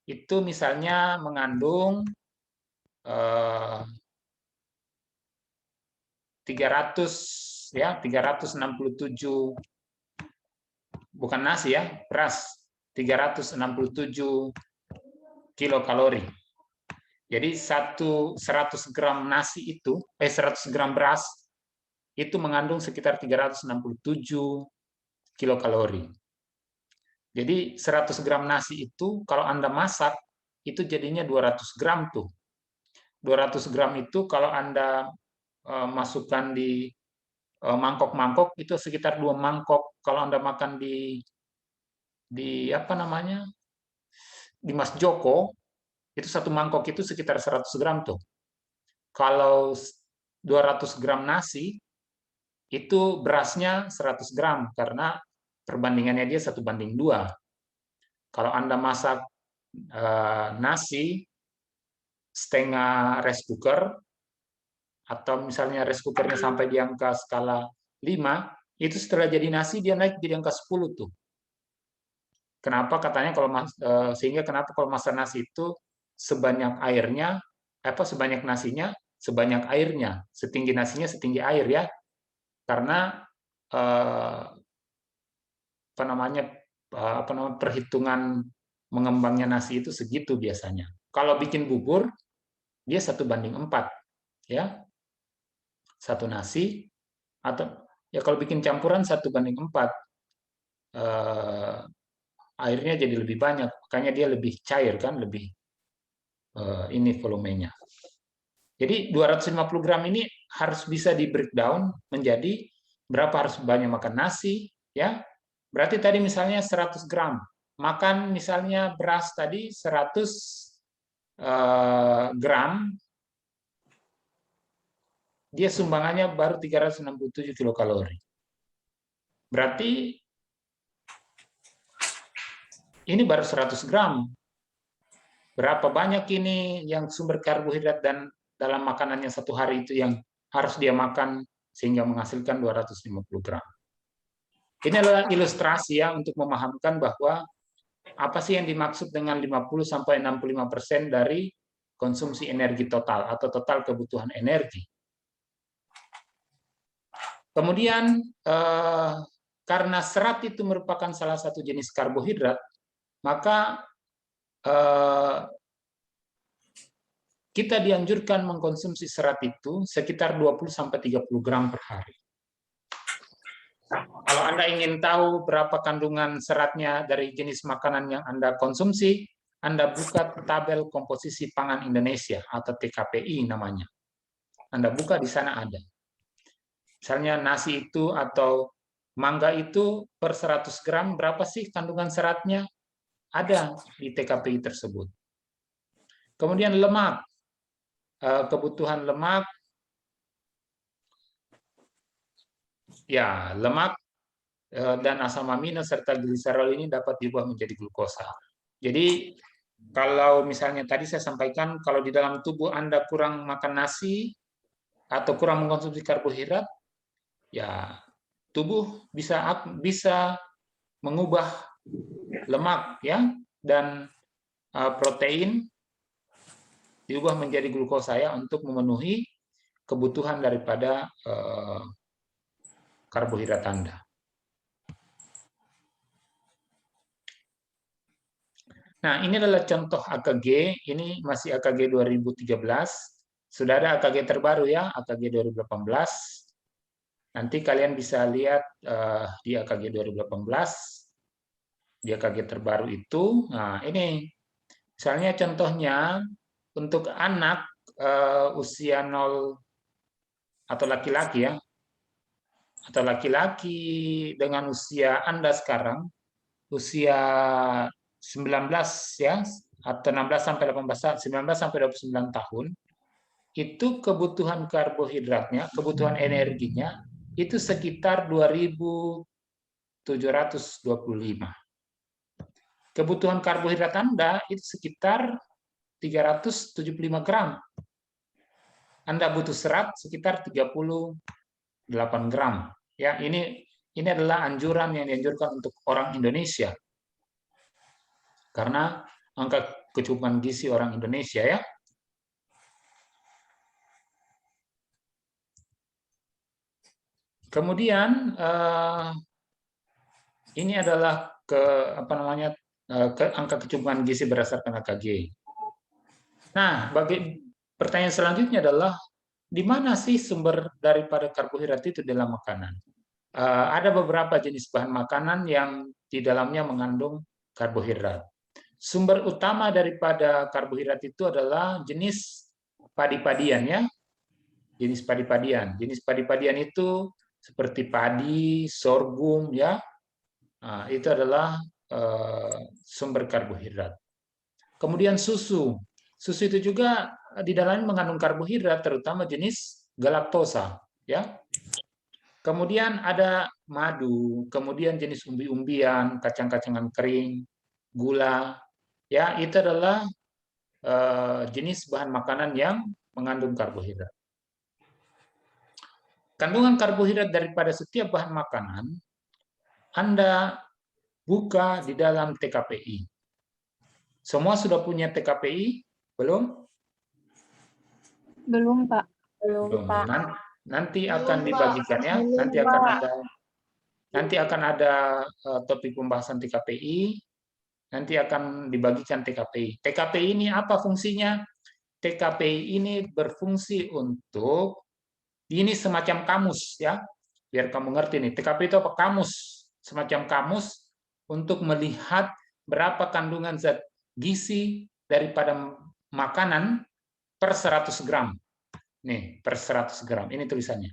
Speaker 1: itu misalnya mengandung 367 bukan nasi ya, beras 367 kilokalori. Jadi 100 gram nasi itu 100 gram beras itu mengandung sekitar 367 kilokalori. Jadi 100 gram nasi itu kalau Anda masak itu jadinya 200 gram tuh. 200 gram itu kalau Anda masukkan di mangkok-mangkok itu sekitar 2 mangkok. Kalau Anda makan di di apa namanya, di Mas Joko, itu satu mangkok itu sekitar 100 gram tuh. Kalau 200 gram nasi, itu berasnya 100 gram, karena perbandingannya dia 1:2. Kalau Anda masak nasi setengah rice cooker, atau misalnya rice cookernya sampai di angka skala 5, itu setelah jadi nasi dia naik jadi angka 10 tuh. Kenapa katanya sehingga kenapa kalau masak nasi itu sebanyak airnya, sebanyak nasinya, sebanyak airnya, setinggi nasinya setinggi air ya, karena perhitungan mengembangnya nasi itu segitu biasanya. Kalau bikin bubur dia 1:4 ya, satu nasi, atau ya kalau bikin campuran 1:4, airnya jadi lebih banyak, makanya dia lebih cair kan, lebih ini volumenya. Jadi 250 gram ini harus bisa di breakdown menjadi berapa harus banyak makan nasi, ya. Berarti tadi misalnya 100 gram, makan misalnya beras tadi 100 gram, dia sumbangannya baru 367 kilokalori. Berarti ini baru 100 gram. Berapa banyak ini yang sumber karbohidrat dan dalam makanannya satu hari itu yang harus dia makan sehingga menghasilkan 250 gram. Ini adalah ilustrasi ya untuk memahamkan bahwa apa sih yang dimaksud dengan 50-65% dari konsumsi energi total atau total kebutuhan energi. Kemudian karena serat itu merupakan salah satu jenis karbohidrat, maka kita dianjurkan mengkonsumsi serat itu sekitar 20-30 gram per hari. Kalau Anda ingin tahu berapa kandungan seratnya dari jenis makanan yang Anda konsumsi, Anda buka tabel komposisi pangan Indonesia atau TKPI namanya. Anda buka di sana ada. Misalnya nasi itu atau mangga itu per 100 gram berapa sih kandungan seratnya? Ada di TKPI tersebut. Kemudian lemak. Kebutuhan lemak, ya lemak dan asam amino serta gliserol ini dapat diubah menjadi glukosa. Jadi kalau misalnya tadi saya sampaikan, kalau di dalam tubuh Anda kurang makan nasi atau kurang mengkonsumsi karbohidrat, ya tubuh bisa mengubah lemak ya dan protein diubah menjadi glukosa ya untuk memenuhi kebutuhan daripada karbohidrat Anda. Nah, ini adalah contoh AKG, ini masih AKG 2013. Sudah ada AKG terbaru ya, AKG 2018. Nanti kalian bisa lihat di AKG 2018, di AKG terbaru itu. Nah, ini misalnya contohnya untuk anak usia 0 atau laki-laki ya, atau laki-laki dengan usia Anda sekarang, usia 19 ya, atau 16 sampai 18, 19 sampai 29 tahun, itu kebutuhan karbohidratnya, kebutuhan energinya itu sekitar 2.725. Kebutuhan karbohidrat Anda itu sekitar 375 gram. Anda butuh serat sekitar 38 gram. Ya, ini adalah anjuran yang dianjurkan untuk orang Indonesia. Karena angka kecukupan gizi orang Indonesia ya. Kemudian ini adalah angka kecukupan gizi berdasarkan AKG. Nah, pertanyaan selanjutnya adalah di mana sih sumber daripada karbohidrat itu dalam makanan? Ada beberapa jenis bahan makanan yang di dalamnya mengandung karbohidrat. Sumber utama daripada karbohidrat itu adalah jenis padi-padian ya. Jenis padi-padian. Jenis padi-padian itu seperti padi, sorghum ya. Nah, itu adalah sumber karbohidrat. Kemudian susu. Susu itu juga di dalamnya mengandung karbohidrat, terutama jenis galaktosa, ya. Kemudian ada madu, kemudian jenis umbi-umbian, kacang-kacangan kering, gula, ya itu adalah jenis bahan makanan yang mengandung karbohidrat. Kandungan karbohidrat daripada setiap bahan makanan Anda buka di dalam TKPI. Semua sudah punya TKPI? Belum?
Speaker 2: Belum, Pak.
Speaker 3: Belum, Pak.
Speaker 1: Nanti akan
Speaker 3: Belum, Pak.
Speaker 1: dibagikan ya.
Speaker 3: Belum,
Speaker 1: Nanti akan ada topik pembahasan TKPI. Nanti akan dibagikan TKPI. TKPI ini apa fungsinya? TKPI ini berfungsi untuk ini semacam kamus ya. Biar kamu ngerti nih. TKPI itu apa? Kamus. Semacam kamus untuk melihat berapa kandungan zat gizi daripada makanan per 100 gram. Nih, per 100 gram. Ini tulisannya.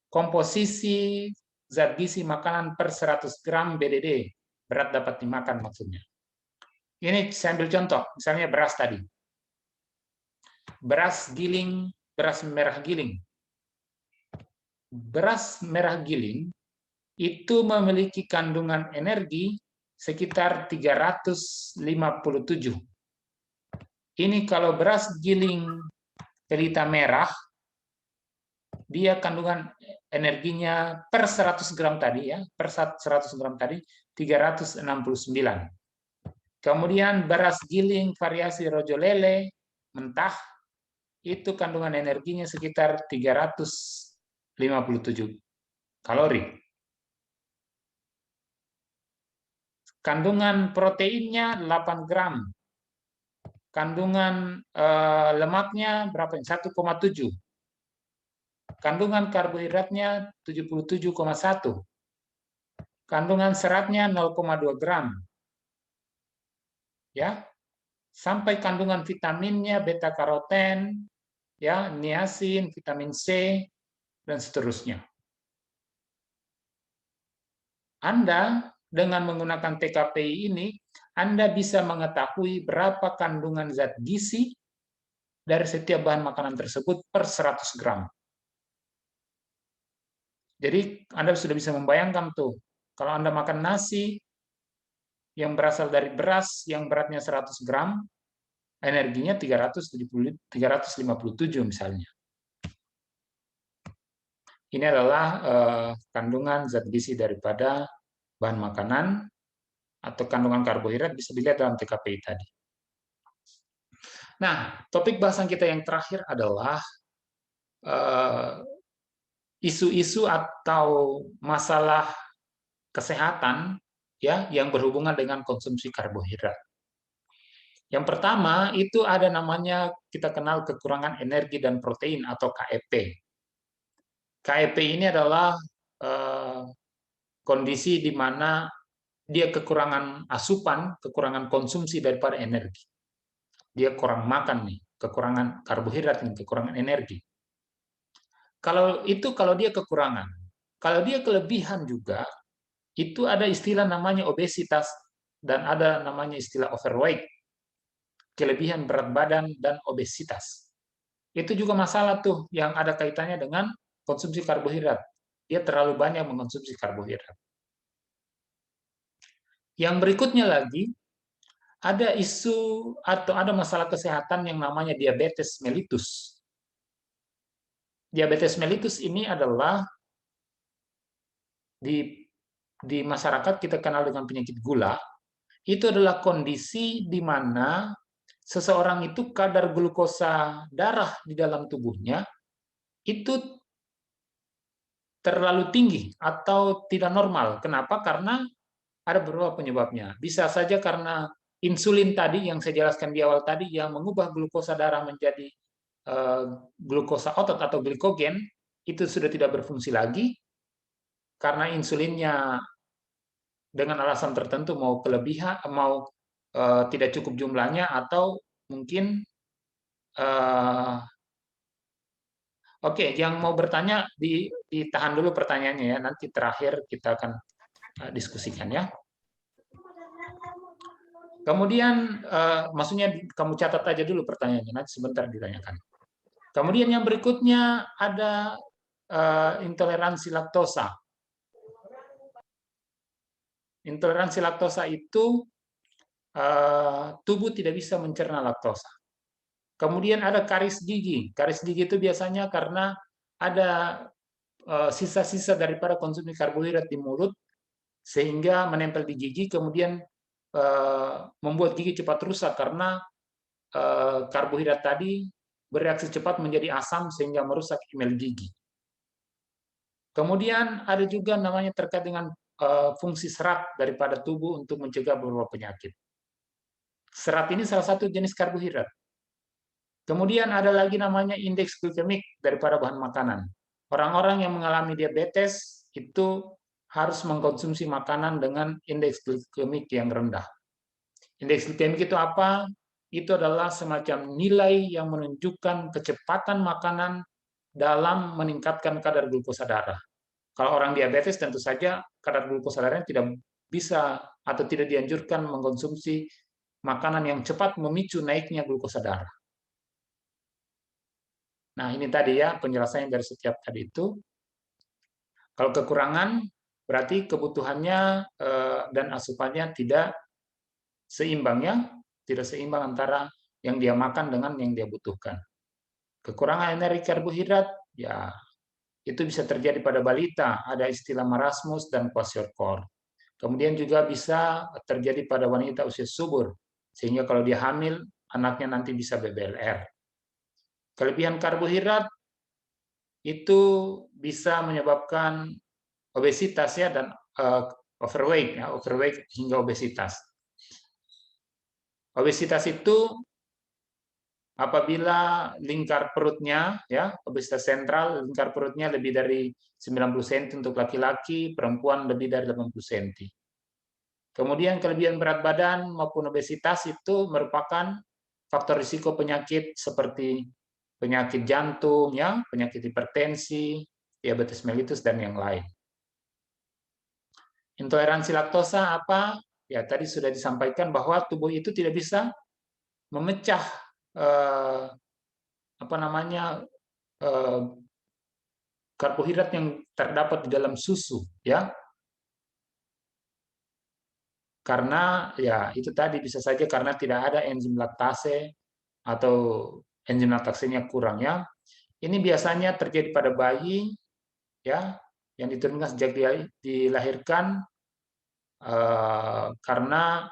Speaker 1: Komposisi zat gizi makanan per 100 gram BDD. Berat dapat dimakan maksudnya. Ini saya ambil contoh. Misalnya beras tadi. Beras giling, beras merah giling. Beras merah giling itu memiliki kandungan energi sekitar 357. Ini kalau beras giling pelita merah, dia kandungan energinya per 100 gram tadi ya, per 100 gram tadi 369. Kemudian beras giling variasi rojo lele mentah itu kandungan energinya sekitar 357 kalori. Kandungan proteinnya 8 gram. Kandungan lemaknya berapa? 1,7. Kandungan karbohidratnya 77,1. Kandungan seratnya 0,2 gram. Ya. Sampai kandungan vitaminnya beta karoten, ya, niacin, vitamin C dan seterusnya. Anda dengan menggunakan TKPI ini, Anda bisa mengetahui berapa kandungan zat gizi dari setiap bahan makanan tersebut per 100 gram. Jadi Anda sudah bisa membayangkan tuh, kalau Anda makan nasi yang berasal dari beras yang beratnya 100 gram, energinya 357 misalnya. Ini adalah kandungan zat gizi daripada bahan makanan atau kandungan karbohidrat bisa dilihat dalam TKPI tadi. Nah, topik bahasan kita yang terakhir adalah isu-isu atau masalah kesehatan ya yang berhubungan dengan konsumsi karbohidrat. Yang pertama itu ada namanya kita kenal kekurangan energi dan protein atau KEP. KEP ini adalah kondisi di mana dia kekurangan asupan, kekurangan konsumsi daripada energi. Dia kurang makan nih, kekurangan karbohidrat nih, kekurangan energi. Kalau dia kekurangan, kalau dia kelebihan juga, itu ada istilah namanya obesitas dan ada namanya istilah overweight. Kelebihan berat badan dan obesitas. Itu juga masalah tuh yang ada kaitannya dengan konsumsi karbohidrat. Dia terlalu banyak mengkonsumsi karbohidrat. Yang berikutnya lagi, ada isu atau ada masalah kesehatan yang namanya diabetes mellitus. Diabetes mellitus ini adalah di masyarakat kita kenal dengan penyakit gula. Itu adalah kondisi di mana seseorang itu kadar glukosa darah di dalam tubuhnya itu terlalu tinggi atau tidak normal. Kenapa? Karena ada beberapa penyebabnya. Bisa saja karena insulin tadi yang saya jelaskan di awal tadi yang mengubah glukosa darah menjadi glukosa otot atau glikogen itu sudah tidak berfungsi lagi karena insulinnya dengan alasan tertentu mau kelebihan, mau tidak cukup jumlahnya atau mungkin Oke, yang mau bertanya ditahan dulu pertanyaannya ya. Nanti terakhir kita akan diskusikan ya. Kemudian, maksudnya kamu catat aja dulu pertanyaannya, nanti sebentar ditanyakan. Kemudian yang berikutnya ada intoleransi laktosa. Intoleransi laktosa itu tubuh tidak bisa mencerna laktosa. Kemudian ada karis gigi. Karis gigi itu biasanya karena ada sisa-sisa daripada konsumsi karbohidrat di mulut sehingga menempel di gigi, kemudian membuat gigi cepat rusak karena karbohidrat tadi bereaksi cepat menjadi asam sehingga merusak emel gigi. Kemudian ada juga namanya terkait dengan fungsi serat daripada tubuh untuk mencegah beberapa penyakit. Serat ini salah satu jenis karbohidrat. Kemudian ada lagi namanya indeks glikemik daripada bahan makanan. Orang-orang yang mengalami diabetes itu harus mengkonsumsi makanan dengan indeks glikemik yang rendah. Indeks glikemik itu apa? Itu adalah semacam nilai yang menunjukkan kecepatan makanan dalam meningkatkan kadar glukosa darah. Kalau orang diabetes tentu saja kadar glukosa darahnya tidak bisa atau tidak dianjurkan mengkonsumsi makanan yang cepat memicu naiknya glukosa darah. Nah, ini tadi ya penjelasannya dari setiap tadi itu. Kalau kekurangan berarti kebutuhannya dan asupannya tidak seimbang ya, tidak seimbang antara yang dia makan dengan yang dia butuhkan. Kekurangan energi karbohidrat ya itu bisa terjadi pada balita, ada istilah marasmus dan kwashiorkor. Kemudian juga bisa terjadi pada wanita usia subur, sehingga kalau dia hamil, anaknya nanti bisa BBLR. Kelebihan karbohidrat itu bisa menyebabkan obesitas ya dan overweight ya, overweight hingga obesitas. Obesitas itu apabila lingkar perutnya ya, obesitas sentral, lingkar perutnya lebih dari 90 cm untuk laki-laki, perempuan lebih dari 80 cm. Kemudian kelebihan berat badan maupun obesitas itu merupakan faktor risiko penyakit seperti penyakit jantung, ya, penyakit hipertensi, diabetes mellitus, dan yang lain. Intoleransi laktosa apa? Ya, tadi sudah disampaikan bahwa tubuh itu tidak bisa memecah karbohidrat yang terdapat di dalam susu, ya. Karena ya itu tadi bisa saja karena tidak ada enzim laktase atau enzim laktasenya kurang ya. Ini biasanya terjadi pada bayi ya yang diturunkan sejak dilahirkan karena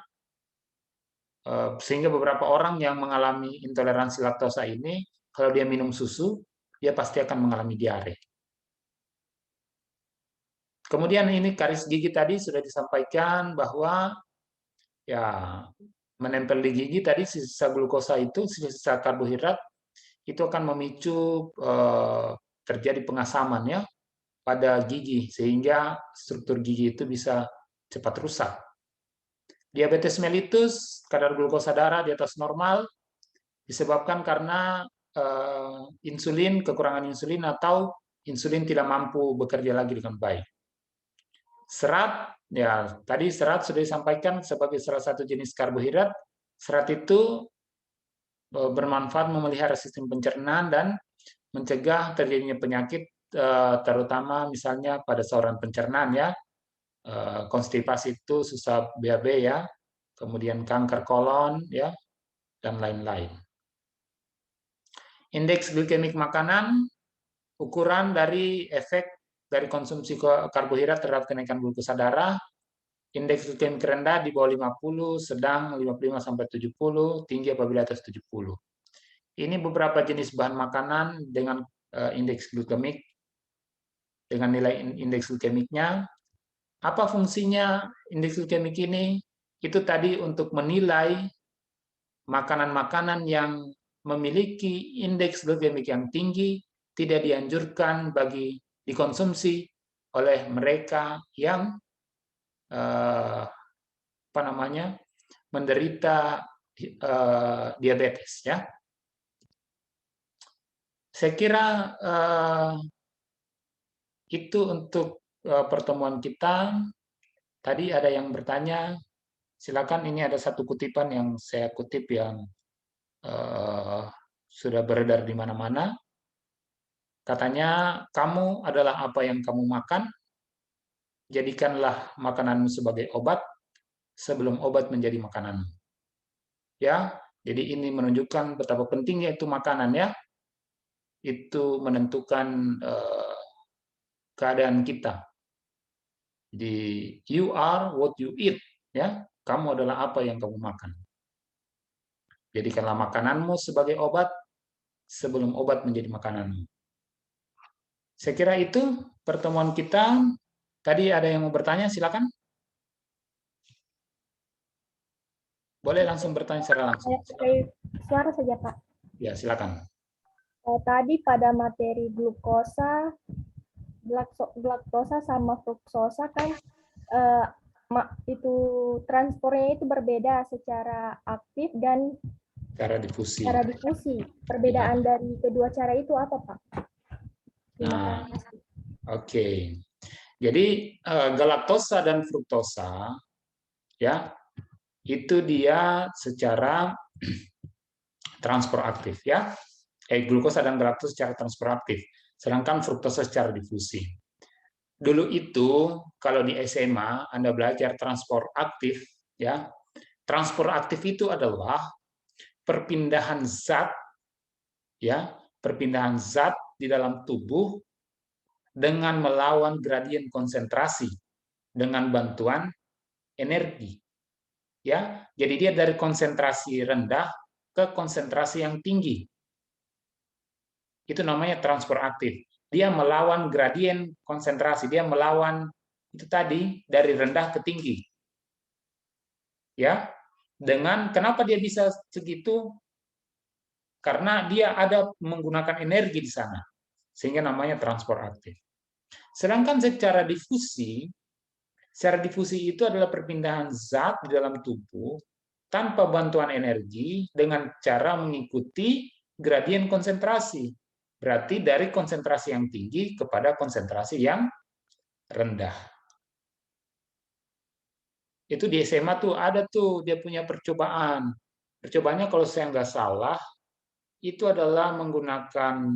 Speaker 1: sehingga beberapa orang yang mengalami intoleransi laktosa ini kalau dia minum susu dia pasti akan mengalami diare. Kemudian ini karis gigi tadi sudah disampaikan bahwa ya menempel di gigi tadi sisa glukosa itu, sisa karbohidrat itu akan memicu terjadi pengasaman ya pada gigi sehingga struktur gigi itu bisa cepat rusak. Diabetes mellitus, kadar glukosa darah di atas normal disebabkan karena insulin, kekurangan insulin atau insulin tidak mampu bekerja lagi dengan baik. Serat, ya tadi serat sudah disampaikan sebagai salah satu jenis karbohidrat. Serat itu bermanfaat memelihara sistem pencernaan dan mencegah terjadinya penyakit terutama misalnya pada saluran pencernaan ya, konstipasi itu susah BAB ya, kemudian kanker kolon ya, dan lain-lain. Indeks glikemik makanan, ukuran dari efek dari konsumsi karbohidrat terhadap kenaikan glukosa darah. Indeks glikemik rendah di bawah 50, sedang 55-70, tinggi apabila atas 70. Ini beberapa jenis bahan makanan dengan indeks glikemik, dengan nilai indeks glikemiknya. Apa fungsinya indeks glikemik ini? Itu tadi untuk menilai makanan-makanan yang memiliki indeks glikemik yang tinggi tidak dianjurkan bagi dikonsumsi oleh mereka yang menderita diabetes ya. Saya kira itu untuk pertemuan kita. Tadi ada yang bertanya Silakan, ini ada satu kutipan yang saya kutip yang sudah beredar di mana-mana. Katanya, kamu adalah apa yang kamu makan, jadikanlah makananmu sebagai obat sebelum obat menjadi makananmu. Ya, jadi ini menunjukkan betapa pentingnya itu makanan ya. Itu menentukan keadaan kita. Jadi you are what you eat, ya. Kamu adalah apa yang kamu makan. Jadikanlah makananmu sebagai obat sebelum obat menjadi makananmu. Saya kira itu pertemuan kita. Tadi ada yang mau bertanya, silakan. Boleh langsung bertanya secara langsung.
Speaker 2: Suara saja, Pak.
Speaker 1: Ya, silakan.
Speaker 2: Tadi pada materi glukosa, galaktosa sama fruktosa kan itu transpornya itu berbeda secara aktif dan
Speaker 1: Cara difusi.
Speaker 2: cara difusi. Perbedaan dari kedua cara itu apa, Pak?
Speaker 1: Nah, oke. Jadi galaktosa dan fruktosa ya, itu dia secara transport aktif ya. Glukosa dan galaktosa secara transport aktif, sedangkan fruktosa secara difusi. Dulu itu kalau di SMA Anda belajar transport aktif ya. Transport aktif itu adalah perpindahan zat ya, perpindahan zat di dalam tubuh dengan melawan gradien konsentrasi dengan bantuan energi. Ya, jadi dia dari konsentrasi rendah ke konsentrasi yang tinggi. Itu namanya transport aktif. Dia melawan gradien konsentrasi, dia melawan itu tadi dari rendah ke tinggi. Ya, dengan kenapa dia bisa segitu? Karena dia ada menggunakan energi di sana, sehingga namanya transport aktif. Sedangkan secara difusi itu adalah perpindahan zat di dalam tubuh tanpa bantuan energi dengan cara mengikuti gradien konsentrasi. Berarti dari konsentrasi yang tinggi kepada konsentrasi yang rendah. Itu di SMA tuh ada tuh dia punya percobaan. Percobaannya kalau saya nggak salah, itu adalah menggunakan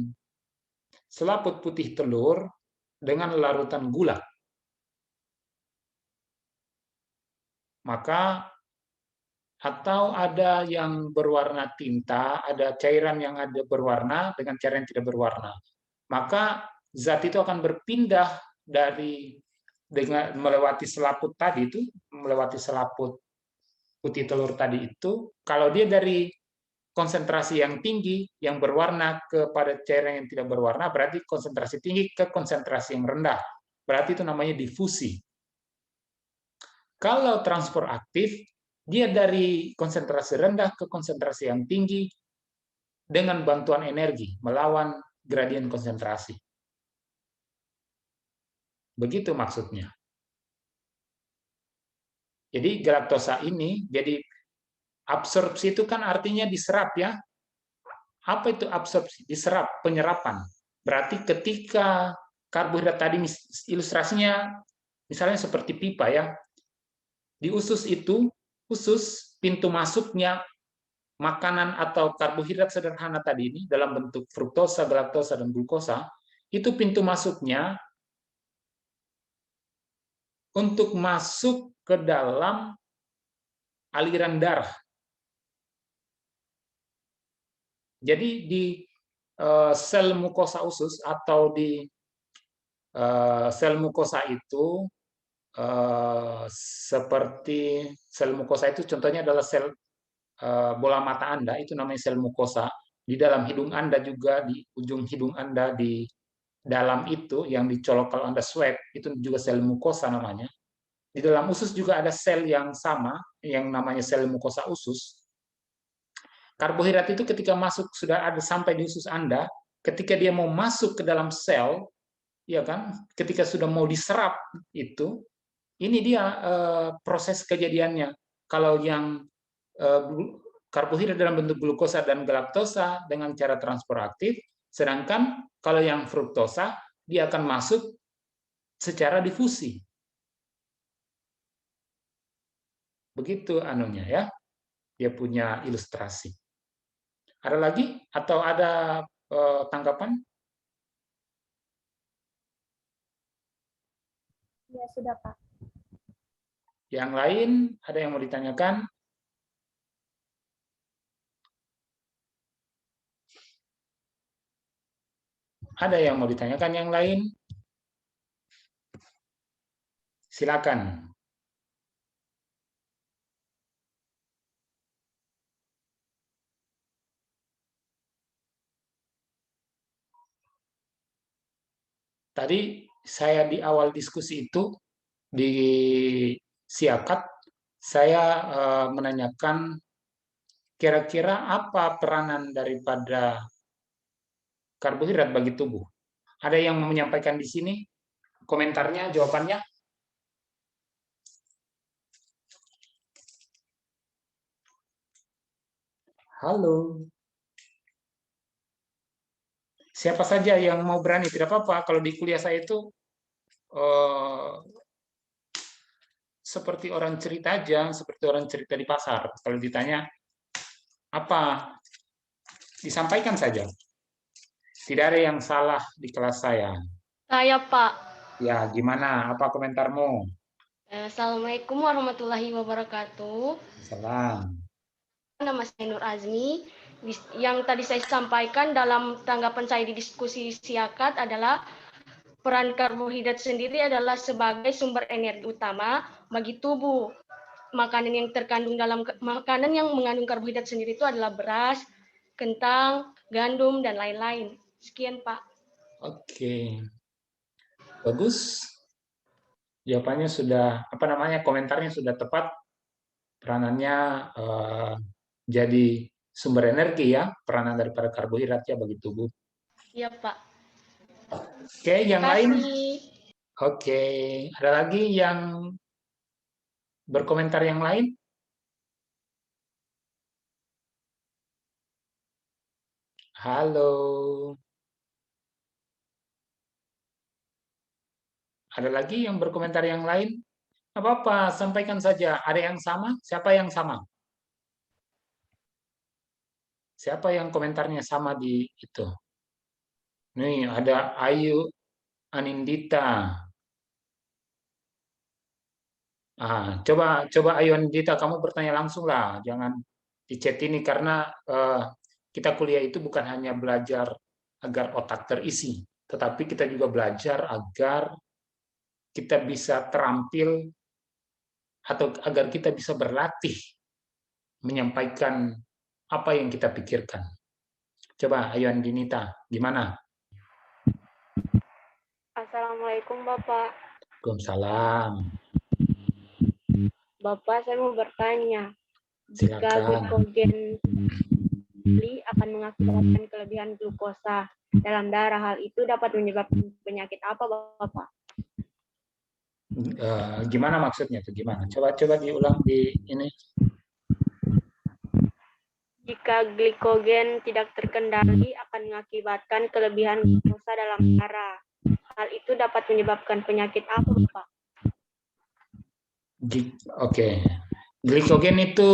Speaker 1: selaput putih telur dengan larutan gula. Maka atau ada yang berwarna tinta, ada cairan yang ada berwarna dengan cairan yang tidak berwarna. Maka zat itu akan berpindah dari dengan melewati selaput tadi itu, melewati selaput putih telur tadi itu, kalau dia dari konsentrasi yang tinggi yang berwarna kepada cairan yang tidak berwarna, berarti konsentrasi tinggi ke konsentrasi yang rendah. Berarti itu namanya difusi. Kalau transport aktif, dia dari konsentrasi rendah ke konsentrasi yang tinggi dengan bantuan energi, melawan gradien konsentrasi. Begitu maksudnya. Jadi galaktosa ini, jadi absorpsi itu kan artinya diserap ya. Apa itu absorpsi? Diserap, penyerapan. Berarti ketika karbohidrat tadi ilustrasinya misalnya seperti pipa ya. Di usus itu, usus pintu masuknya makanan atau karbohidrat sederhana tadi ini dalam bentuk fruktosa, galaktosa, dan glukosa, itu pintu masuknya untuk masuk ke dalam aliran darah. Jadi di sel mukosa usus atau di sel mukosa itu seperti sel mukosa itu contohnya adalah sel bola mata Anda, itu namanya sel mukosa. Di dalam hidung Anda juga, di ujung hidung Anda, di dalam itu yang dicolok kalau Anda swab, itu juga sel mukosa namanya. Di dalam usus juga ada sel yang sama, yang namanya sel mukosa usus. Karbohidrat itu ketika masuk sudah ada sampai di usus Anda, ketika dia mau masuk ke dalam sel, ya kan, ketika sudah mau diserap itu, ini dia proses kejadiannya. Kalau yang karbohidrat dalam bentuk glukosa dan galaktosa dengan cara transport aktif, sedangkan kalau yang fruktosa dia akan masuk secara difusi. Begitu anunya ya. Dia punya ilustrasi. Ada lagi atau ada tanggapan?
Speaker 2: Ya, sudah, Pak.
Speaker 1: Yang lain ada yang mau ditanyakan? Ada yang mau ditanyakan yang lain? Silakan. Tadi saya di awal diskusi itu di Siakat saya menanyakan kira-kira apa peranan daripada karbohidrat bagi tubuh. Ada yang mau menyampaikan di sini komentarnya, jawabannya? Halo. Siapa saja yang mau berani, tidak apa-apa. Kalau di kuliah saya itu eh, seperti orang cerita aja, seperti orang cerita di pasar. Kalau ditanya apa, disampaikan saja. Tidak ada yang salah di kelas saya.
Speaker 4: Saya, Pak.
Speaker 1: Ya, gimana? Apa komentarmu?
Speaker 4: Assalamualaikum warahmatullahi wabarakatuh.
Speaker 1: Salam.
Speaker 4: Nama saya Nur Azmi. Yang tadi saya sampaikan dalam tanggapan saya di diskusi Siakat adalah peran karbohidrat sendiri adalah sebagai sumber energi utama bagi tubuh. Makanan yang terkandung dalam makanan yang mengandung karbohidrat sendiri itu adalah beras, kentang, gandum, dan lain-lain. Sekian, Pak.
Speaker 1: Oke. Bagus. Jawabannya sudah, apa namanya, komentarnya sudah tepat. Peranannya jadi sumber energi ya, peranan daripada karbohidrat ya bagi tubuh.
Speaker 4: Iya, Pak.
Speaker 1: Oke, yang
Speaker 4: Terima
Speaker 1: lain?
Speaker 4: kasih.
Speaker 1: Oke, ada lagi yang berkomentar yang lain? Halo. Ada lagi yang berkomentar yang lain? Apa-apa, sampaikan saja. Ada yang sama? Siapa yang sama? Siapa yang komentarnya sama di itu? Nih, ada Ayu Anindita. Coba Ayu Anindita, kamu bertanya langsung lah. Jangan di chat ini karena kita kuliah itu bukan hanya belajar agar otak terisi, tetapi kita juga belajar agar kita bisa terampil atau agar kita bisa berlatih menyampaikan apa yang kita pikirkan. Coba Ayu Andinita, gimana?
Speaker 5: Assalamualaikum Bapak.
Speaker 1: Waalaikumsalam.
Speaker 5: Bapak, saya mau bertanya. Jika
Speaker 1: Silakan.
Speaker 5: glikogen akan mengakibatkan kelebihan glukosa dalam darah, hal itu dapat menyebabkan penyakit apa, Bapak?
Speaker 1: Gimana maksudnya itu? Gimana? Coba diulang di ini.
Speaker 5: Jika glikogen tidak terkendali akan mengakibatkan kelebihan glukosa dalam darah. Hal itu dapat menyebabkan penyakit apa, Bapak?
Speaker 1: Oke. Glikogen itu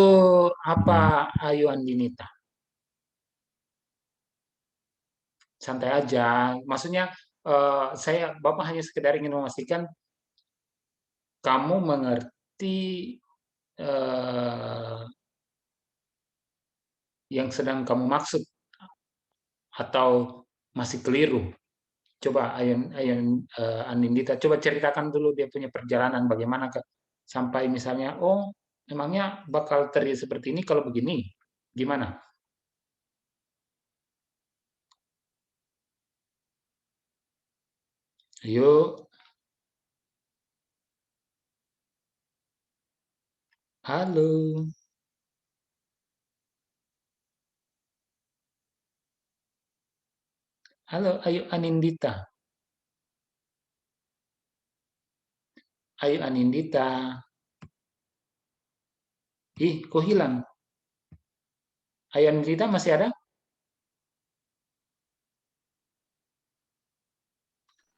Speaker 1: apa, Ayu Andinita? Santai aja. Maksudnya Bapak hanya sekedar ingin memastikan kamu mengerti yang sedang kamu maksud atau masih keliru. Coba Ayun Anindita, coba ceritakan dulu dia punya perjalanan bagaimana sampai misalnya, oh memangnya bakal terjadi seperti ini kalau begini, gimana? Yuk, halo, halo Ayu Anindita, Ayu Anindita, kok hilang? Ayu Anindita masih ada?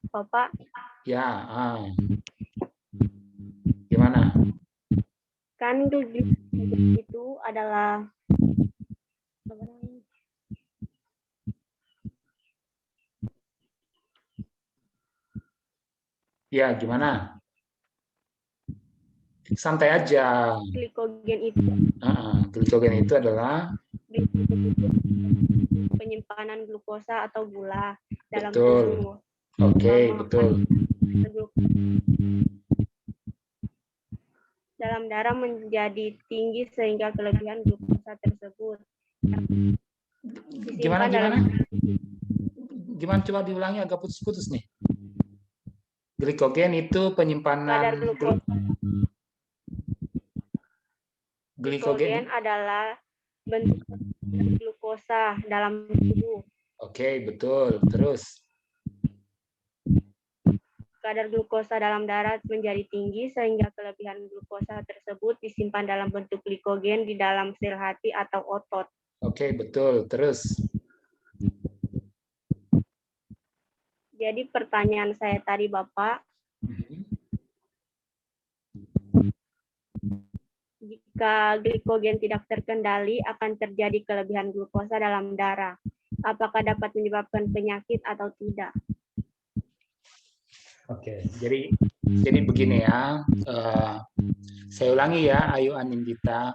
Speaker 5: Bapak,
Speaker 1: Ya, gimana?
Speaker 5: Kan glikogen itu adalah
Speaker 1: Ya, gimana? Santai aja.
Speaker 5: glikogen itu
Speaker 1: Glikogen itu adalah
Speaker 5: penyimpanan glukosa atau gula dalam
Speaker 1: betul.
Speaker 5: tubuh.
Speaker 1: Oke, betul.
Speaker 5: Dalam darah menjadi tinggi sehingga kelebihan glukosa tersebut
Speaker 1: Gimana?
Speaker 5: disimpan dalam
Speaker 1: Gimana, coba diulangi, agak putus-putus nih. Glikogen itu penyimpanan
Speaker 5: kadar glukosa.
Speaker 1: glikogen.
Speaker 5: Adalah bentuk glukosa dalam tubuh.
Speaker 1: Oke, betul. Terus
Speaker 5: kadar glukosa dalam darah menjadi tinggi sehingga kelebihan glukosa tersebut disimpan dalam bentuk glikogen di dalam sel hati atau otot.
Speaker 1: Oke, betul. Terus
Speaker 5: jadi pertanyaan saya tadi Bapak, jika glikogen tidak terkendali akan terjadi kelebihan glukosa dalam darah. Apakah dapat menyebabkan penyakit atau tidak?
Speaker 1: Oke, jadi begini ya. Saya ulangi ya, Ayu Anindita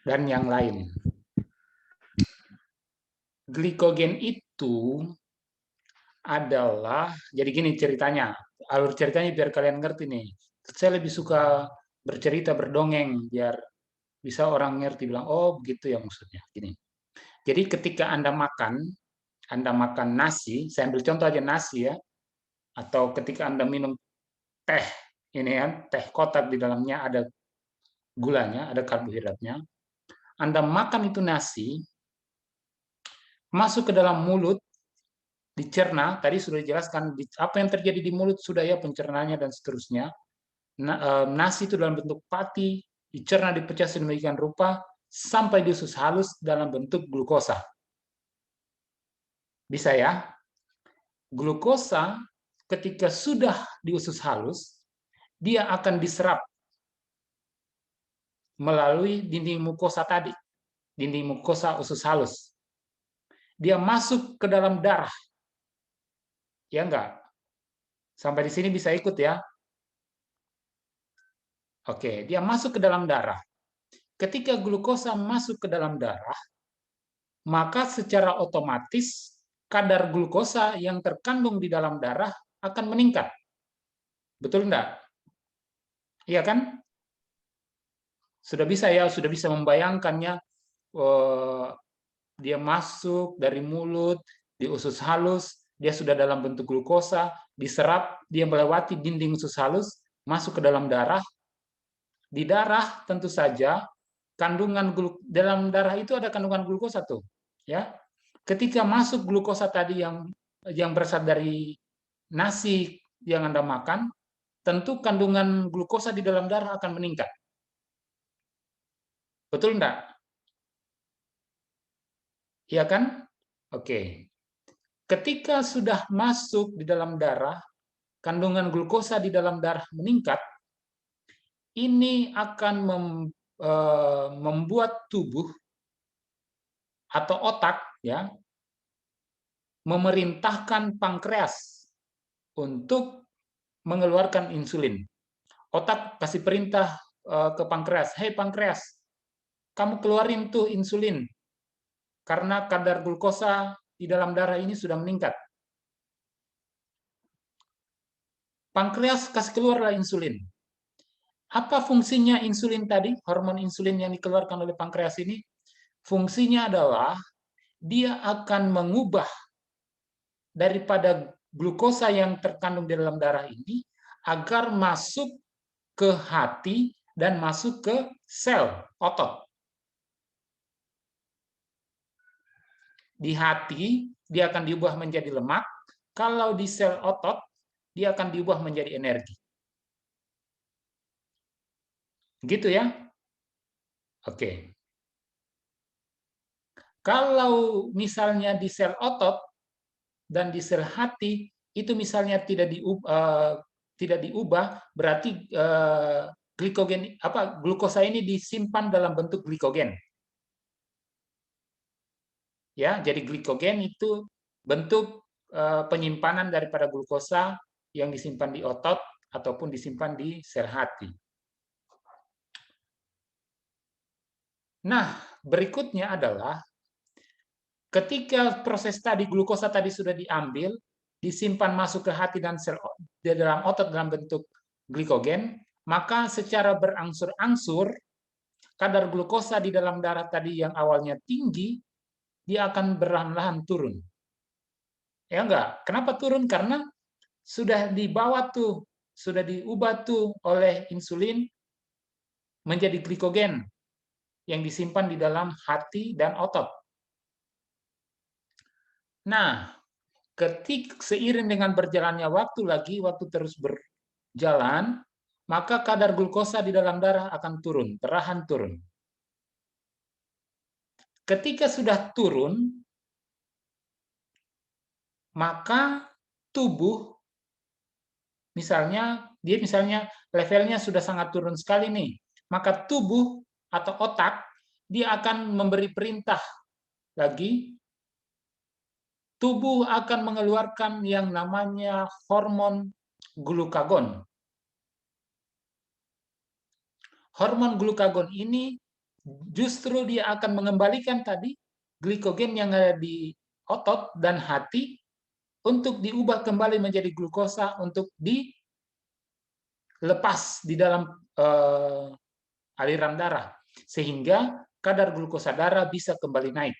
Speaker 1: dan yang lain. Glikogen itu adalah, jadi gini ceritanya, alur ceritanya biar kalian ngerti nih. Saya lebih suka bercerita, berdongeng, biar bisa orang ngerti, bilang, oh begitu ya maksudnya. Gini. Jadi ketika Anda makan nasi, saya ambil contoh aja nasi ya, atau ketika Anda minum teh, ini ya, teh kotak di dalamnya ada gulanya, ada karbohidratnya, Anda makan itu nasi, masuk ke dalam mulut, dicerna, tadi sudah dijelaskan apa yang terjadi di mulut sudah ya, pencernaannya dan seterusnya. Nasi itu dalam bentuk pati, dicerna, dipecah sedemikian rupa, sampai diusus halus dalam bentuk glukosa. Bisa ya? Glukosa ketika sudah diusus halus, dia akan diserap melalui dinding mukosa tadi, dinding mukosa usus halus. Dia masuk ke dalam darah. Ya enggak? Sampai di sini bisa ikut ya? Oke, dia masuk ke dalam darah. Ketika glukosa masuk ke dalam darah, maka secara otomatis kadar glukosa yang terkandung di dalam darah akan meningkat. Betul enggak? Iya kan? Sudah bisa ya, sudah bisa membayangkannya, dia masuk dari mulut, di usus halus, dia sudah dalam bentuk glukosa, diserap, dia melewati dinding usus halus, masuk ke dalam darah. Di darah tentu saja dalam darah itu ada kandungan glukosa tuh, ya. Ketika masuk glukosa tadi yang berasal dari nasi yang Anda makan, tentu kandungan glukosa di dalam darah akan meningkat. Betul enggak? Iya kan? Oke. Ketika sudah masuk di dalam darah, kandungan glukosa di dalam darah meningkat, ini akan membuat tubuh atau otak ya memerintahkan pankreas untuk mengeluarkan insulin. Otak kasih perintah ke pankreas, "Hei pankreas, kamu keluarin tuh insulin karena kadar glukosa di dalam darah ini sudah meningkat." Pankreas kasih keluarlah insulin. Apa fungsinya insulin tadi? Hormon insulin yang dikeluarkan oleh pankreas ini, fungsinya adalah dia akan mengubah daripada glukosa yang terkandung di dalam darah ini agar masuk ke hati dan masuk ke sel otot. Di hati dia akan diubah menjadi lemak, kalau di sel otot dia akan diubah menjadi energi. Gitu ya? Oke. Kalau misalnya di sel otot dan di sel hati itu misalnya tidak diubah, berarti glukosa ini disimpan dalam bentuk glikogen. Ya, jadi glikogen itu bentuk penyimpanan daripada glukosa yang disimpan di otot ataupun disimpan di sel hati. Nah, berikutnya adalah ketika proses tadi glukosa tadi sudah diambil, disimpan masuk ke hati dan sel di dalam otot dalam bentuk glikogen, maka secara berangsur-angsur kadar glukosa di dalam darah tadi yang awalnya tinggi, dia akan perlahan-lahan turun. Ya enggak? Kenapa turun? Karena sudah dibawa tuh, sudah diubah tuh oleh insulin menjadi glikogen yang disimpan di dalam hati dan otot. Nah, seiring dengan berjalannya waktu terus berjalan, maka kadar glukosa di dalam darah akan turun, perlahan turun. Ketika sudah turun, maka tubuh misalnya levelnya sudah sangat turun sekali nih, maka tubuh atau otak dia akan memberi perintah lagi, tubuh akan mengeluarkan yang namanya hormon glukagon. Hormon glukagon ini justru dia akan mengembalikan tadi glikogen yang ada di otot dan hati untuk diubah kembali menjadi glukosa untuk dilepas di dalam aliran darah, sehingga kadar glukosa darah bisa kembali naik.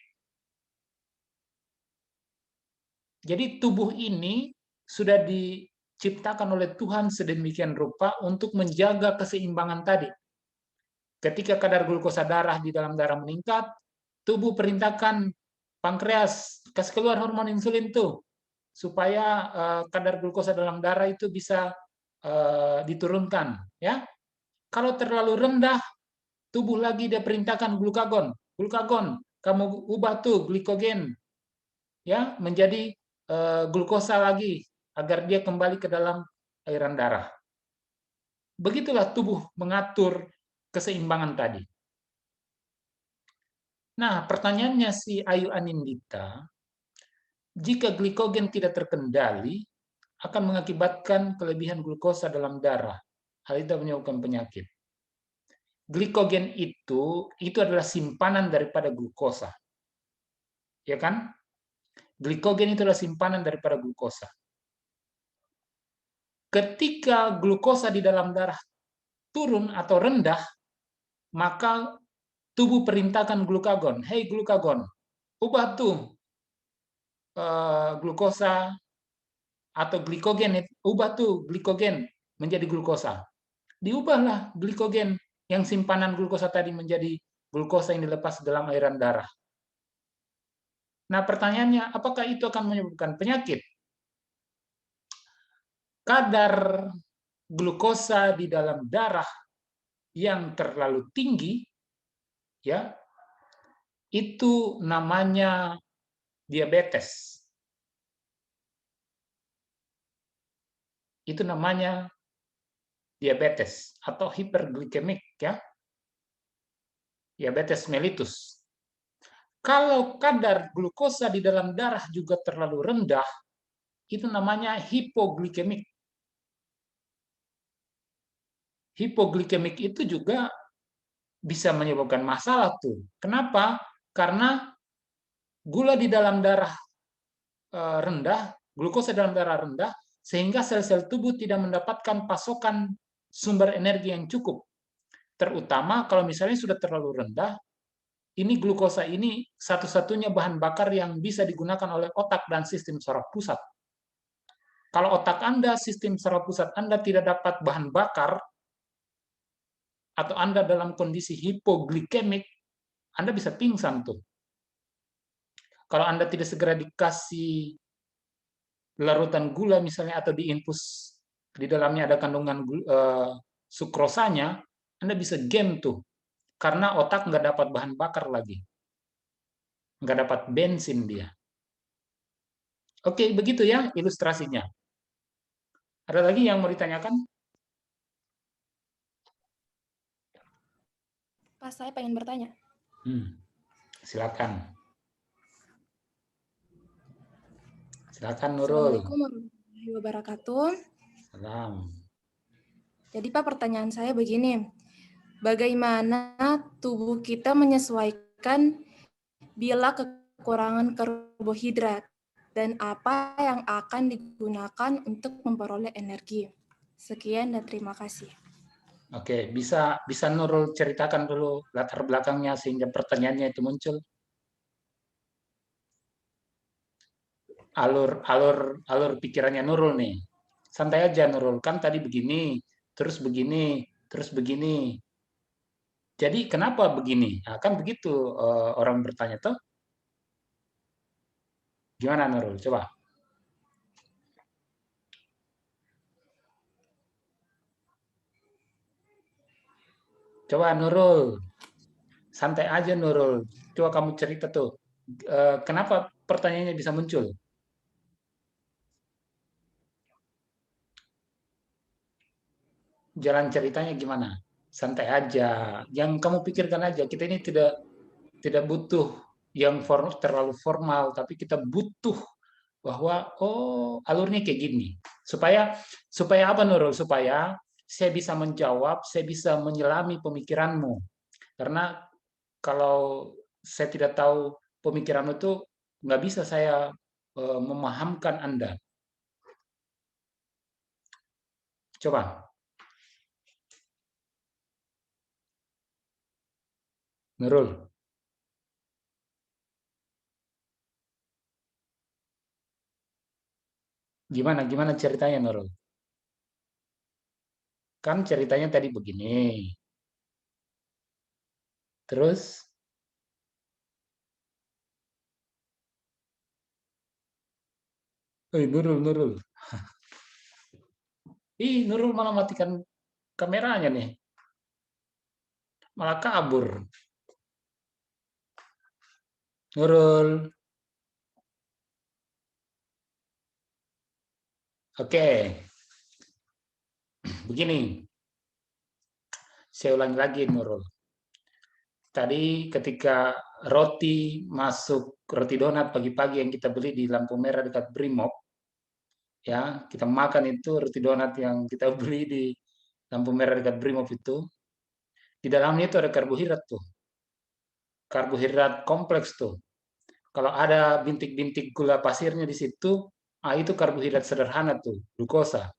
Speaker 1: Jadi tubuh ini sudah diciptakan oleh Tuhan sedemikian rupa untuk menjaga keseimbangan tadi. Ketika kadar glukosa darah di dalam darah meningkat, tubuh perintahkan pankreas kasih keluar hormon insulin tuh, supaya kadar glukosa dalam darah itu bisa diturunkan. Ya, kalau terlalu rendah, tubuh lagi dia perintahkan glukagon, kamu ubah tuh glikogen, ya menjadi glukosa lagi agar dia kembali ke dalam aliran darah. Begitulah tubuh mengatur keseimbangan tadi. Nah, pertanyaannya si Ayu Anindita, jika glikogen tidak terkendali, akan mengakibatkan kelebihan glukosa dalam darah. Hal itu menyebabkan penyakit. Glikogen itu adalah simpanan daripada glukosa. Ya kan? Glikogen itu adalah simpanan daripada glukosa. Ketika glukosa di dalam darah turun atau rendah, maka tubuh perintahkan glukagon, "Hei glukagon, ubah tuh glukosa atau glikogen, ubah tuh glikogen menjadi glukosa." Diubahlah glikogen yang simpanan glukosa tadi menjadi glukosa yang dilepas dalam aliran darah. Nah, pertanyaannya, apakah itu akan menyebabkan penyakit? Kadar glukosa di dalam darah yang terlalu tinggi, ya, itu namanya diabetes. Itu namanya diabetes atau hiperglikemik, ya. Diabetes mellitus. Kalau kadar glukosa di dalam darah juga terlalu rendah, itu namanya hipoglikemik. Hipoglikemik itu juga bisa menyebabkan masalah tuh. Kenapa? Karena gula di dalam darah rendah, glukosa dalam darah rendah, sehingga sel-sel tubuh tidak mendapatkan pasokan sumber energi yang cukup. Terutama kalau misalnya sudah terlalu rendah, ini glukosa ini satu-satunya bahan bakar yang bisa digunakan oleh otak dan sistem saraf pusat. Kalau otak Anda, sistem saraf pusat Anda tidak dapat bahan bakar, atau Anda dalam kondisi hipoglikemik, Anda bisa pingsan tuh. Kalau Anda tidak segera dikasih larutan gula misalnya atau diinfus di dalamnya ada kandungan sukrosanya, Anda bisa game tuh. Karena otak nggak dapat bahan bakar lagi. Nggak dapat bensin dia. Oke, begitu ya ilustrasinya. Ada lagi yang mau ditanyakan?
Speaker 2: Pak, saya pengen bertanya.
Speaker 1: Silakan. Silakan Nurul.
Speaker 2: Assalamualaikum warahmatullahi wabarakatuh.
Speaker 1: Salam.
Speaker 2: Jadi Pak, pertanyaan saya begini. Bagaimana tubuh kita menyesuaikan bila kekurangan karbohidrat? Dan apa yang akan digunakan untuk memperoleh energi? Sekian dan terima kasih.
Speaker 1: Oke, bisa Nurul ceritakan dulu latar belakangnya sehingga pertanyaannya itu muncul. Alur pikirannya Nurul nih. Santai aja Nurul, kan tadi begini, terus begini, terus begini. Jadi kenapa begini? Nah, kan begitu orang bertanya tuh. Gimana Nurul? Coba. Coba Nurul. Santai aja Nurul. Coba kamu cerita tuh. Kenapa pertanyaannya bisa muncul? Jalan ceritanya gimana? Santai aja. Yang kamu pikirkan aja. Kita ini tidak butuh yang terlalu formal, tapi kita butuh bahwa alurnya kayak gini. Supaya apa Nurul? Supaya saya bisa menjawab, saya bisa menyelami pemikiranmu. Karena kalau saya tidak tahu pemikiranmu itu nggak bisa saya memahamkan Anda. Coba. Nurul. Gimana ceritanya Nurul? Kan ceritanya tadi begini. Terus Nurul. Nurul malah matikan kameranya nih. Malah kabur. Nurul. Oke. Begini. Saya ulangi lagi Nurul. Tadi ketika roti donat pagi-pagi yang kita beli di lampu merah dekat Brimob, ya, kita makan itu roti donat yang kita beli di lampu merah dekat Brimob itu, di dalamnya itu ada karbohidrat tuh. Karbohidrat kompleks tuh. Kalau ada bintik-bintik gula pasirnya di situ, itu karbohidrat sederhana tuh, glukosa.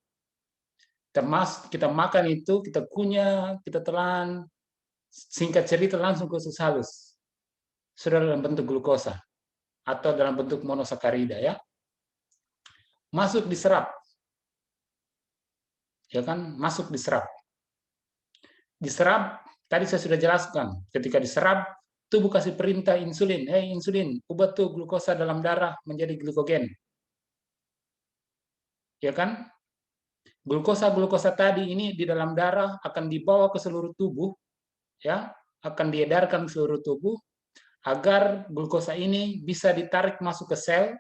Speaker 1: Kita makan itu, kita kunyah, kita telan, singkat cerita langsung ke usus halus. Sudah dalam bentuk glukosa atau dalam bentuk monosakarida ya. Masuk diserap. Ya kan? Masuk diserap. Diserap, tadi saya sudah jelaskan, ketika diserap tubuh kasih perintah insulin, insulin, ubah tuh glukosa dalam darah menjadi glikogen. Ya kan? Glukosa tadi ini di dalam darah akan dibawa ke seluruh tubuh, ya, akan diedarkan ke seluruh tubuh agar glukosa ini bisa ditarik masuk ke sel,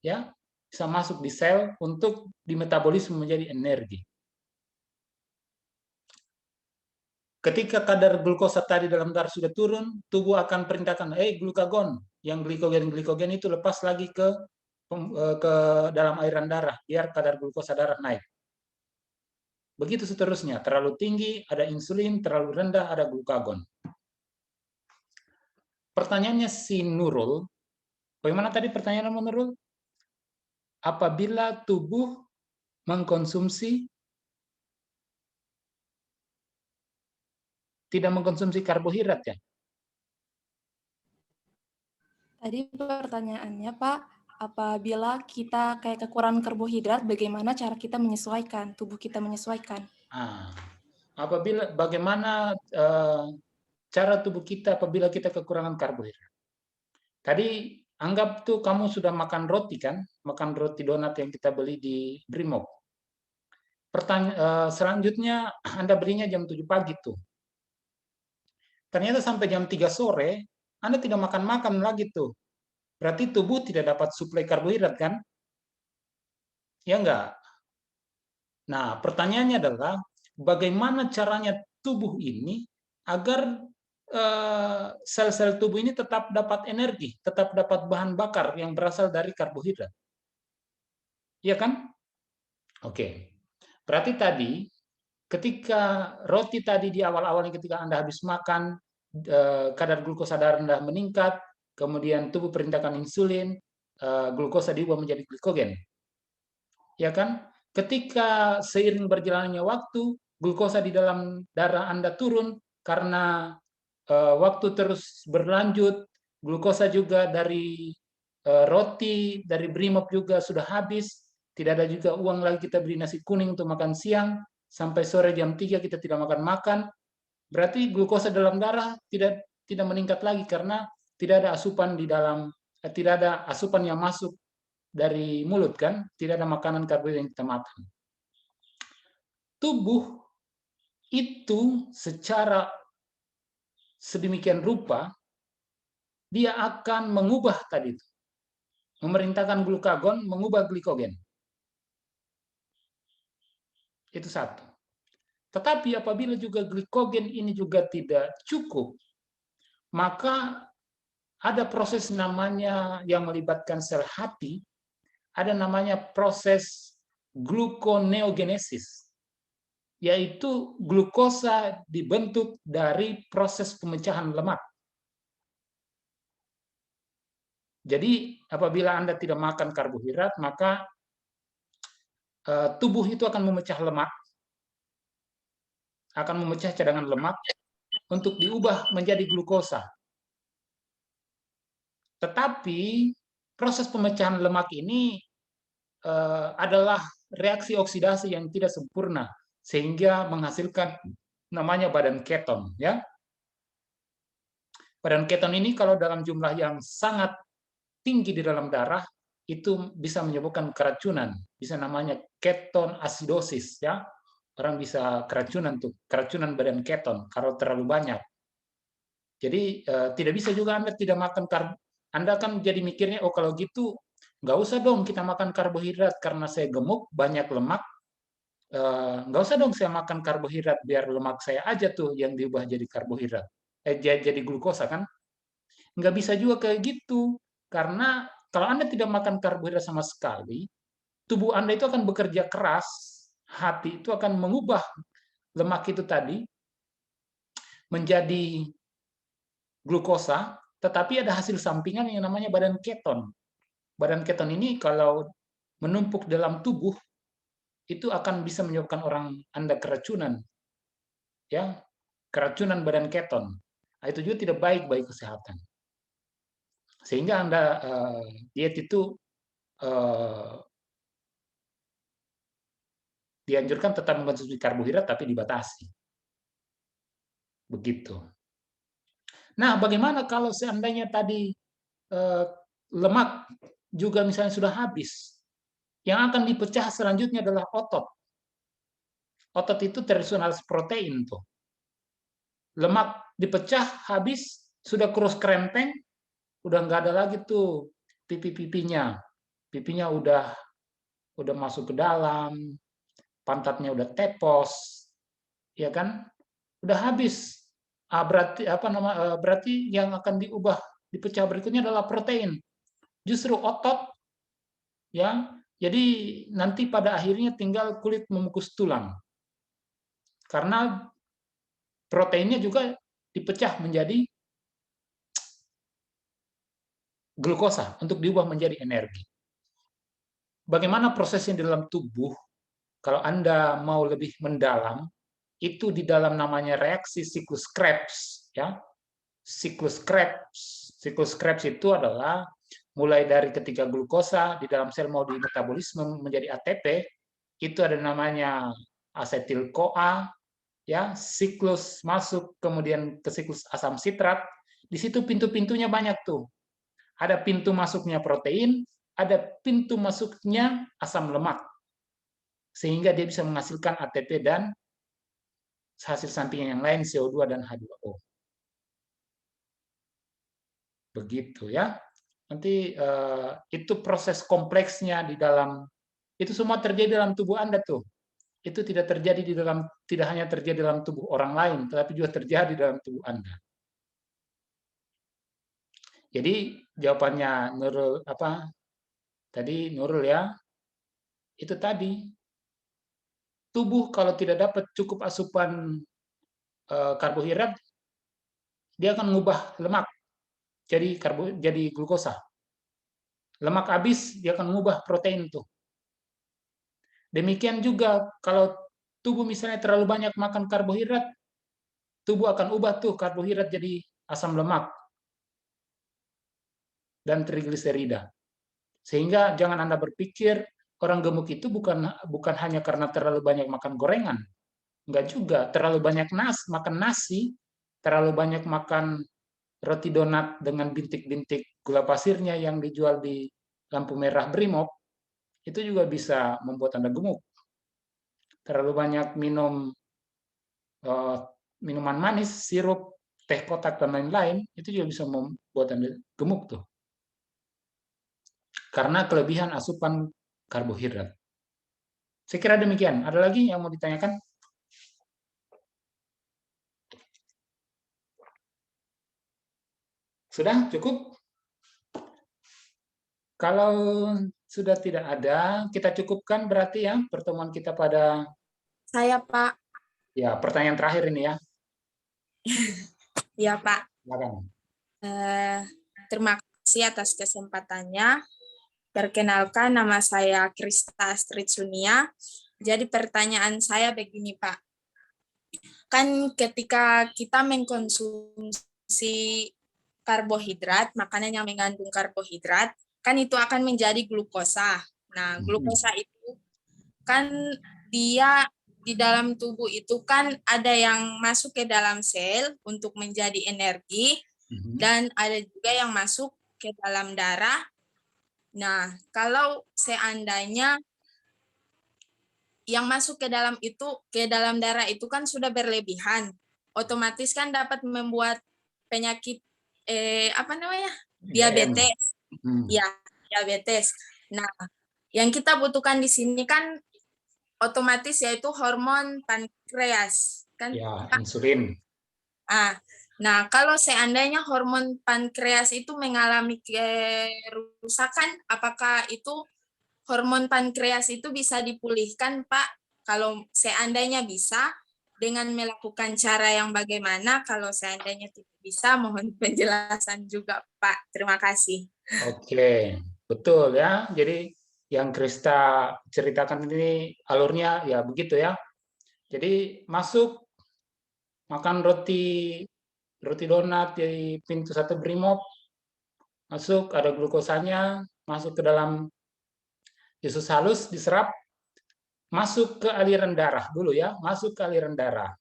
Speaker 1: ya, bisa masuk di sel untuk dimetabolisme menjadi energi. Ketika kadar glukosa tadi dalam darah sudah turun, tubuh akan perintahkan, glukagon, yang glikogen itu lepas lagi ke dalam airan darah, biar kadar glukosa darah naik. Begitu seterusnya, terlalu tinggi ada insulin, terlalu rendah ada glukagon. Pertanyaannya si Nurul, bagaimana tadi pertanyaan Nurul? Apabila tubuh tidak mengkonsumsi karbohidrat ya?
Speaker 2: Tadi pertanyaannya Pak, apabila kita kayak kekurangan karbohidrat, bagaimana cara kita menyesuaikan, tubuh kita menyesuaikan?
Speaker 1: Bagaimana cara tubuh kita apabila kita kekurangan karbohidrat? Tadi anggap tuh kamu sudah makan roti kan, makan roti donat yang kita beli di Brimob. Selanjutnya Anda belinya jam 7 pagi tuh. Ternyata sampai jam 3 sore Anda tidak makan lagi tuh. Berarti tubuh tidak dapat suplai karbohidrat kan? Ya enggak? Nah, pertanyaannya adalah bagaimana caranya tubuh ini agar sel-sel tubuh ini tetap dapat energi, tetap dapat bahan bakar yang berasal dari karbohidrat. Iya kan? Oke. Berarti tadi ketika roti tadi di awal-awalnya ketika Anda habis makan, kadar glukosa darah Anda meningkat, kemudian tubuh perintahkan insulin, glukosa diubah menjadi glikogen. Ya kan? Ketika seiring berjalannya waktu, glukosa di dalam darah Anda turun karena waktu terus berlanjut, glukosa juga dari roti, dari Brimob juga sudah habis, tidak ada juga uang lagi kita beli nasi kuning untuk makan siang, sampai sore jam 3 kita tidak makan-makan, berarti glukosa dalam darah tidak meningkat lagi karena tidak ada asupan di dalam, tidak ada asupan yang masuk dari mulut kan, tidak ada makanan karbohidrat yang kita makan. Tubuh itu secara sedemikian rupa dia akan mengubah tadi itu, memerintahkan glukagon mengubah glikogen. Itu satu. Tetapi apabila juga glikogen ini juga tidak cukup, maka ada proses namanya yang melibatkan sel hati, ada namanya proses gluconeogenesis, yaitu glukosa dibentuk dari proses pemecahan lemak. Jadi apabila Anda tidak makan karbohidrat, maka tubuh itu akan memecah lemak, akan memecah cadangan lemak untuk diubah menjadi glukosa. Tetapi proses pemecahan lemak ini adalah reaksi oksidasi yang tidak sempurna, sehingga menghasilkan namanya badan keton. Ya, badan keton ini kalau dalam jumlah yang sangat tinggi di dalam darah, itu bisa menyebabkan keracunan, bisa namanya keton asidosis. Ya, orang bisa keracunan tuh, keracunan badan keton kalau terlalu banyak. Jadi tidak bisa juga Anda tidak makan Anda kan jadi mikirnya, oh kalau gitu nggak usah dong kita makan karbohidrat karena saya gemuk, banyak lemak. Nggak usah dong saya makan karbohidrat biar lemak saya aja tuh yang diubah jadi karbohidrat, jadi glukosa kan? Nggak bisa juga kayak gitu, karena kalau Anda tidak makan karbohidrat sama sekali, tubuh Anda itu akan bekerja keras, hati itu akan mengubah lemak itu tadi menjadi glukosa, tetapi ada hasil sampingan yang namanya badan keton. Badan keton ini kalau menumpuk dalam tubuh, itu akan bisa menyebabkan orang Anda keracunan. Ya, keracunan badan keton. Nah, itu juga tidak baik bagi kesehatan. Sehingga Anda diet itu dianjurkan tetap mengkonsumsi karbohidrat tapi dibatasi. Begitu. Nah, bagaimana kalau seandainya tadi lemak juga misalnya sudah habis? Yang akan dipecah selanjutnya adalah otot. Otot itu tersusun atas protein tuh. Lemak dipecah habis, sudah kurus kerempeng, udah nggak ada lagi tuh pipi-pipinya. Pipinya udah masuk ke dalam, pantatnya udah tepos, ya kan? Udah habis. Berarti yang akan diubah, dipecah berikutnya adalah protein. Justru otot, ya. Jadi nanti pada akhirnya tinggal kulit memukus tulang. Karena proteinnya juga dipecah menjadi glukosa untuk diubah menjadi energi. Bagaimana prosesnya di dalam tubuh? Kalau Anda mau lebih mendalam, itu di dalam namanya reaksi siklus Krebs, ya. Siklus Krebs itu adalah mulai dari ketika glukosa di dalam sel mau dimetabolisme menjadi ATP, itu ada namanya asetil-CoA, ya, siklus masuk kemudian ke siklus asam sitrat. Di situ pintu-pintunya banyak tuh. Ada pintu masuknya protein, ada pintu masuknya asam lemak. Sehingga dia bisa menghasilkan ATP dan hasil sampingan yang lain, CO2 dan H2O. Begitu ya. Nanti itu proses kompleksnya di dalam, itu semua terjadi dalam tubuh Anda tuh. Itu tidak hanya terjadi dalam tubuh orang lain, tetapi juga terjadi dalam tubuh Anda. Jadi jawabannya Nurul tadi Nurul ya, itu tadi tubuh kalau tidak dapat cukup asupan karbohidrat, dia akan mengubah lemak jadi glukosa. Lemak habis, dia akan mengubah protein tuh. Demikian juga kalau tubuh misalnya terlalu banyak makan karbohidrat, tubuh akan ubah tuh karbohidrat jadi asam lemak dan trigliserida. Sehingga jangan Anda berpikir orang gemuk itu bukan hanya karena terlalu banyak makan gorengan. Enggak juga, terlalu banyak makan nasi, terlalu banyak makan roti donat dengan bintik-bintik gula pasirnya yang dijual di lampu merah Brimob, itu juga bisa membuat Anda gemuk. Terlalu banyak minum minuman manis, sirup, teh kotak, dan lain-lain, itu juga bisa membuat Anda gemuk tuh. Karena kelebihan asupan karbohidrat. Saya kira demikian. Ada lagi yang mau ditanyakan? Sudah cukup? Kalau sudah tidak ada, kita cukupkan berarti ya pertemuan kita pada...
Speaker 6: Saya, Pak.
Speaker 1: Ya, pertanyaan terakhir ini ya.
Speaker 6: Ya, Pak.
Speaker 1: Silakan.
Speaker 6: Terima kasih atas kesempatannya. Perkenalkan, nama saya Krista Astrid Sunia. Jadi pertanyaan saya begini, Pak. Kan ketika kita mengkonsumsi karbohidrat, makanan yang mengandung karbohidrat, kan itu akan menjadi glukosa. Nah, glukosa itu kan dia di dalam tubuh itu kan ada yang masuk ke dalam sel untuk menjadi energi, dan ada juga yang masuk ke dalam darah. Nah, kalau seandainya yang masuk ke dalam darah itu kan sudah berlebihan, otomatis kan dapat membuat penyakit diabetes. Ya, diabetes. Nah, yang kita butuhkan di sini kan otomatis yaitu hormon pankreas kan?
Speaker 1: Ya, insulin.
Speaker 6: Nah, kalau seandainya hormon pankreas itu mengalami kerusakan, apakah itu hormon pankreas itu bisa dipulihkan, Pak? Kalau seandainya bisa, dengan melakukan cara yang bagaimana? Kalau seandainya tidak bisa, mohon penjelasan juga, Pak. Terima kasih.
Speaker 1: Oke, betul ya. Jadi yang Krista ceritakan ini alurnya ya begitu ya. Jadi masuk makan roti donat di pintu 1 Brimob, masuk ada glukosanya, masuk ke dalam usus halus, diserap, masuk ke aliran darah dulu ya, masuk ke aliran darah.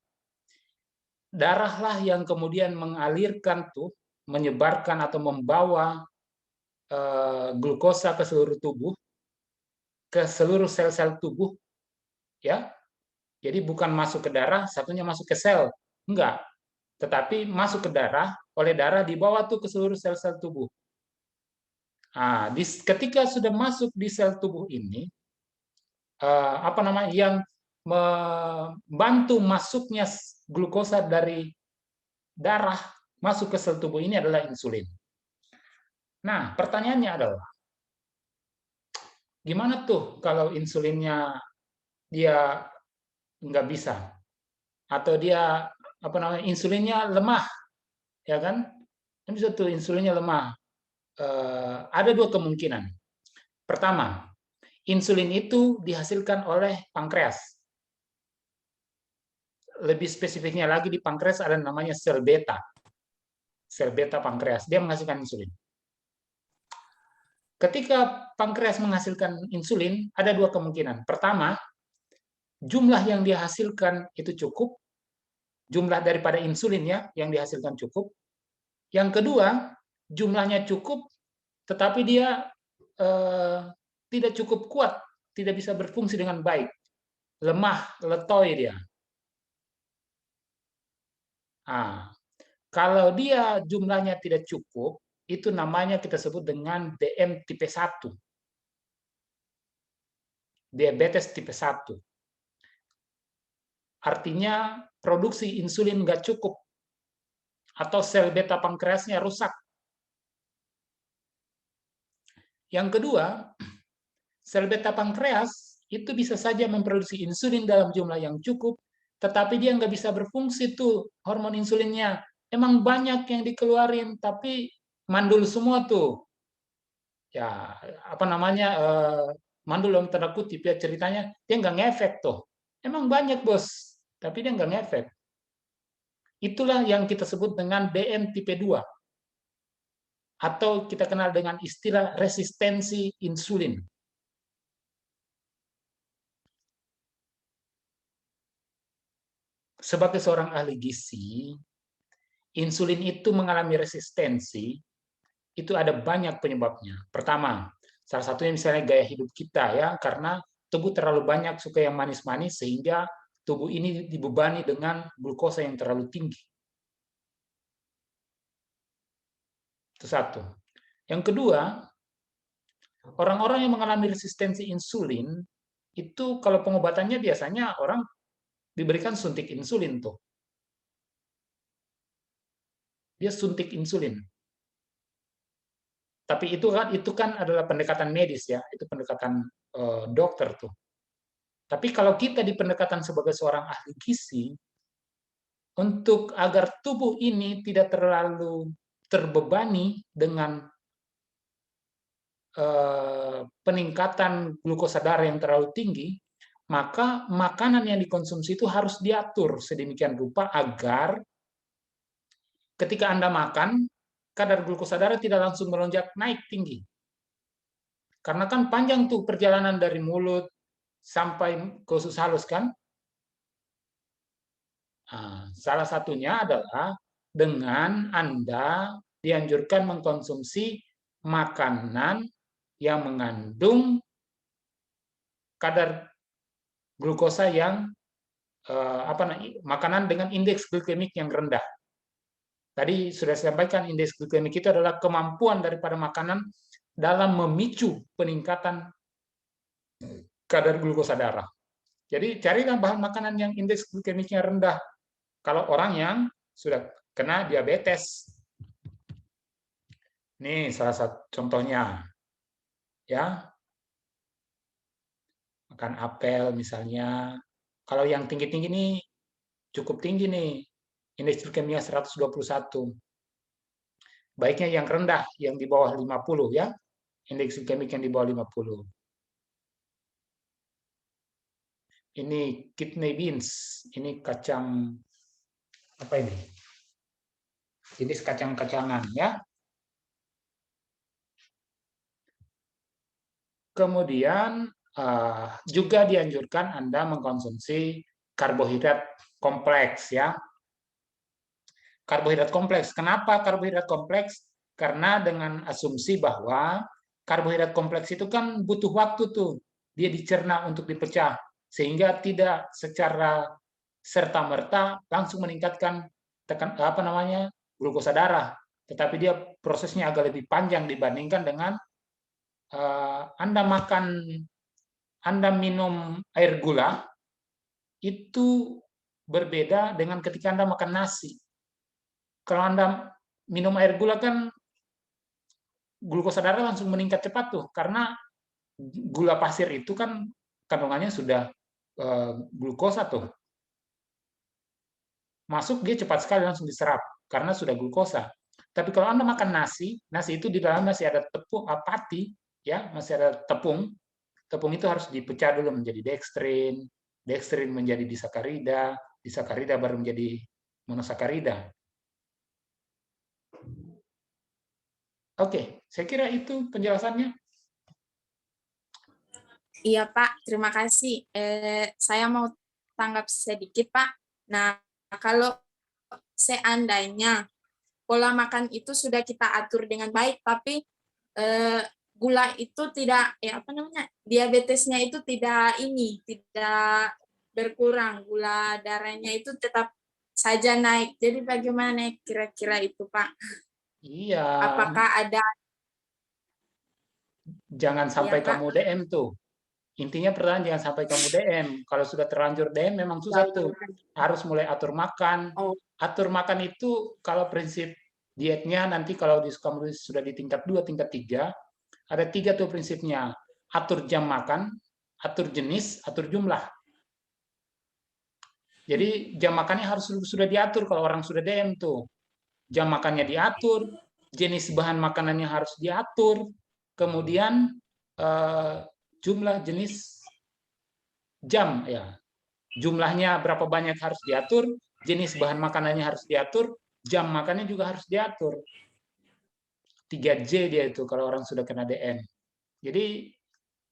Speaker 1: Darahlah yang kemudian mengalirkan tuh, menyebarkan atau membawa glukosa ke seluruh tubuh, ke seluruh sel-sel tubuh, ya. Jadi bukan masuk ke darah, satunya masuk ke sel, enggak. Tetapi masuk ke darah, oleh darah dibawa tuh ke seluruh sel-sel tubuh. Nah, ketika sudah masuk di sel tubuh ini, yang membantu masuknya glukosa dari darah masuk ke sel tubuh ini adalah insulin. Nah, pertanyaannya adalah, gimana tuh kalau insulinnya dia nggak bisa, atau dia insulinnya lemah, ya kan? Bisa tuh insulinnya lemah. Ada dua kemungkinan. Pertama, insulin itu dihasilkan oleh pankreas. Lebih spesifiknya lagi di pankreas ada namanya sel beta. Sel beta pankreas, dia menghasilkan insulin. Ketika pankreas menghasilkan insulin, ada dua kemungkinan. Pertama, jumlah yang dihasilkan itu cukup, jumlah daripada insulinnya yang dihasilkan cukup. Yang kedua, jumlahnya cukup, tetapi dia tidak cukup kuat, tidak bisa berfungsi dengan baik. Lemah, letoi dia. Nah, kalau dia jumlahnya tidak cukup, itu namanya kita sebut dengan DM tipe 1. Diabetes tipe 1. Artinya produksi insulin nggak cukup, atau sel beta pankreasnya rusak. Yang kedua, sel beta pankreas itu bisa saja memproduksi insulin dalam jumlah yang cukup, tetapi dia nggak bisa berfungsi tuh hormon insulinnya. Emang banyak yang dikeluarin, tapi mandul semua tuh. Ya, apa namanya, mandul dalam tanda kutip ya ceritanya, dia nggak ngefek tuh. Emang banyak, Bos, tapi dia nggak ngefek. Itulah yang kita sebut dengan DM tipe 2. Atau kita kenal dengan istilah resistensi insulin. Sebagai seorang ahli gizi, insulin itu mengalami resistensi, itu ada banyak penyebabnya. Pertama, salah satunya misalnya gaya hidup kita ya, karena tubuh terlalu banyak suka yang manis-manis sehingga tubuh ini dibebani dengan glukosa yang terlalu tinggi. Itu satu. Yang kedua, orang-orang yang mengalami resistensi insulin, itu kalau pengobatannya biasanya orang diberikan suntik insulin tuh. Dia suntik insulin. Tapi itu kan adalah pendekatan medis ya, itu pendekatan dokter tuh. Tapi kalau kita di pendekatan sebagai seorang ahli gizi, untuk agar tubuh ini tidak terlalu terbebani dengan peningkatan glukosa darah yang terlalu tinggi, maka makanan yang dikonsumsi itu harus diatur sedemikian rupa agar ketika Anda makan, kadar glukosa darah tidak langsung melonjak naik tinggi. Karena kan panjang tuh perjalanan dari mulut sampai ke usus halus kan. Nah, salah satunya adalah dengan Anda dianjurkan mengkonsumsi makanan yang mengandung kadar glukosa yang makanan dengan indeks glikemik yang rendah. Tadi sudah saya sampaikan indeks glikemik itu adalah kemampuan daripada makanan dalam memicu peningkatan kadar glukosa darah. Jadi carilah bahan makanan yang indeks glikemiknya rendah. Kalau orang yang sudah kena diabetes. Ini salah satu contohnya. Ya. Makan apel misalnya. Kalau yang tinggi-tinggi nih cukup tinggi nih. Indeks glikemia 121. Baiknya yang rendah, yang di bawah 50 ya. Indeks glikemik yang di bawah 50. Ini kidney beans, ini kacang apa ini? Jenis kacang-kacangan ya. Kemudian juga dianjurkan Anda mengkonsumsi karbohidrat kompleks ya. Karbohidrat kompleks. Kenapa karbohidrat kompleks? Karena dengan asumsi bahwa karbohidrat kompleks itu kan butuh waktu tuh. Dia dicerna untuk dipecah. Sehingga tidak secara serta-merta langsung meningkatkan glukosa darah. Tetapi dia prosesnya agak lebih panjang dibandingkan dengan Anda minum air gula, itu berbeda dengan ketika Anda makan nasi. Kalau Anda minum air gula kan glukosa darah langsung meningkat cepat tuh, karena gula pasir itu kan kandungannya sudah glukosa tuh. Masuk dia cepat sekali langsung diserap karena sudah glukosa. Tapi kalau Anda makan nasi itu di dalam masih ada tepung pati ya, masih ada tepung. Tepung itu harus dipecah dulu menjadi dekstrin, dekstrin menjadi disakarida, disakarida baru menjadi monosakarida. Oke, saya kira itu penjelasannya.
Speaker 6: Iya Pak, terima kasih. Saya mau tanggap sedikit Pak. Nah, kalau seandainya pola makan itu sudah kita atur dengan baik, tapi gula itu tidak, diabetesnya itu tidak berkurang, gula darahnya itu tetap saja naik. Jadi bagaimana kira-kira itu Pak?
Speaker 1: Iya.
Speaker 6: Apakah ada?
Speaker 1: Jangan sampai kamu DM tuh. Intinya pertanyaan jangan sampai kamu DM. Kalau sudah terlanjur DM memang susah tuh. Harus mulai atur makan. Atur makan itu kalau prinsip dietnya nanti kalau kamu sudah di tingkat 2, tingkat 3, Ada 3 tuh prinsipnya. Atur jam makan, atur jenis, atur jumlah. Jadi jam makannya harus sudah diatur kalau orang sudah DM tuh. Jam makannya diatur, jenis bahan makanannya harus diatur, kemudian jumlah jenis jam ya. Jumlahnya berapa banyak harus diatur, jenis bahan makanannya harus diatur, jam makannya juga harus diatur. 3J dia itu kalau orang sudah kena DM. Jadi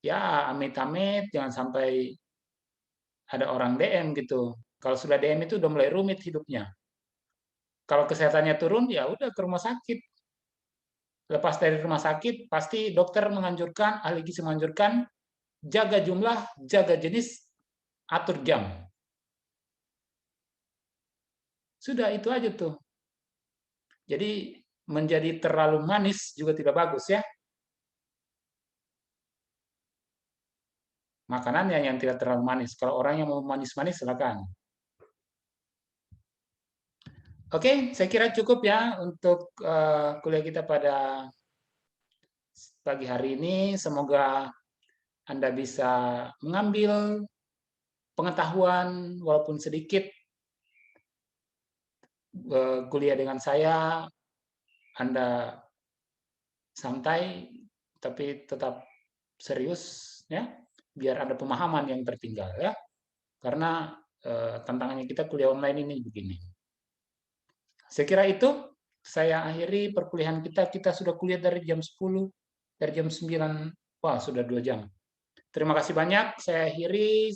Speaker 1: ya amit-amit jangan sampai ada orang DM gitu. Kalau sudah DM itu udah mulai rumit hidupnya. Kalau kesehatannya turun, ya udah ke rumah sakit. Lepas dari rumah sakit, pasti dokter menganjurkan, ahli gizi menganjurkan, jaga jumlah, jaga jenis, atur jam. Sudah itu aja tuh. Jadi menjadi terlalu manis juga tidak bagus ya. Makanannya yang tidak terlalu manis. Kalau orang yang mau manis-manis, silakan. Oke, saya kira cukup ya untuk kuliah kita pada pagi hari ini. Semoga Anda bisa mengambil pengetahuan walaupun sedikit. Kuliah dengan saya, Anda santai tapi tetap serius ya, biar ada pemahaman yang tertinggal ya. Karena tantangannya kita kuliah online ini begini. Saya kira itu saya akhiri perkuliahan kita. Kita sudah kuliah dari jam 10, dari jam 9. Wah, sudah 2 jam. Terima kasih banyak. Saya akhiri.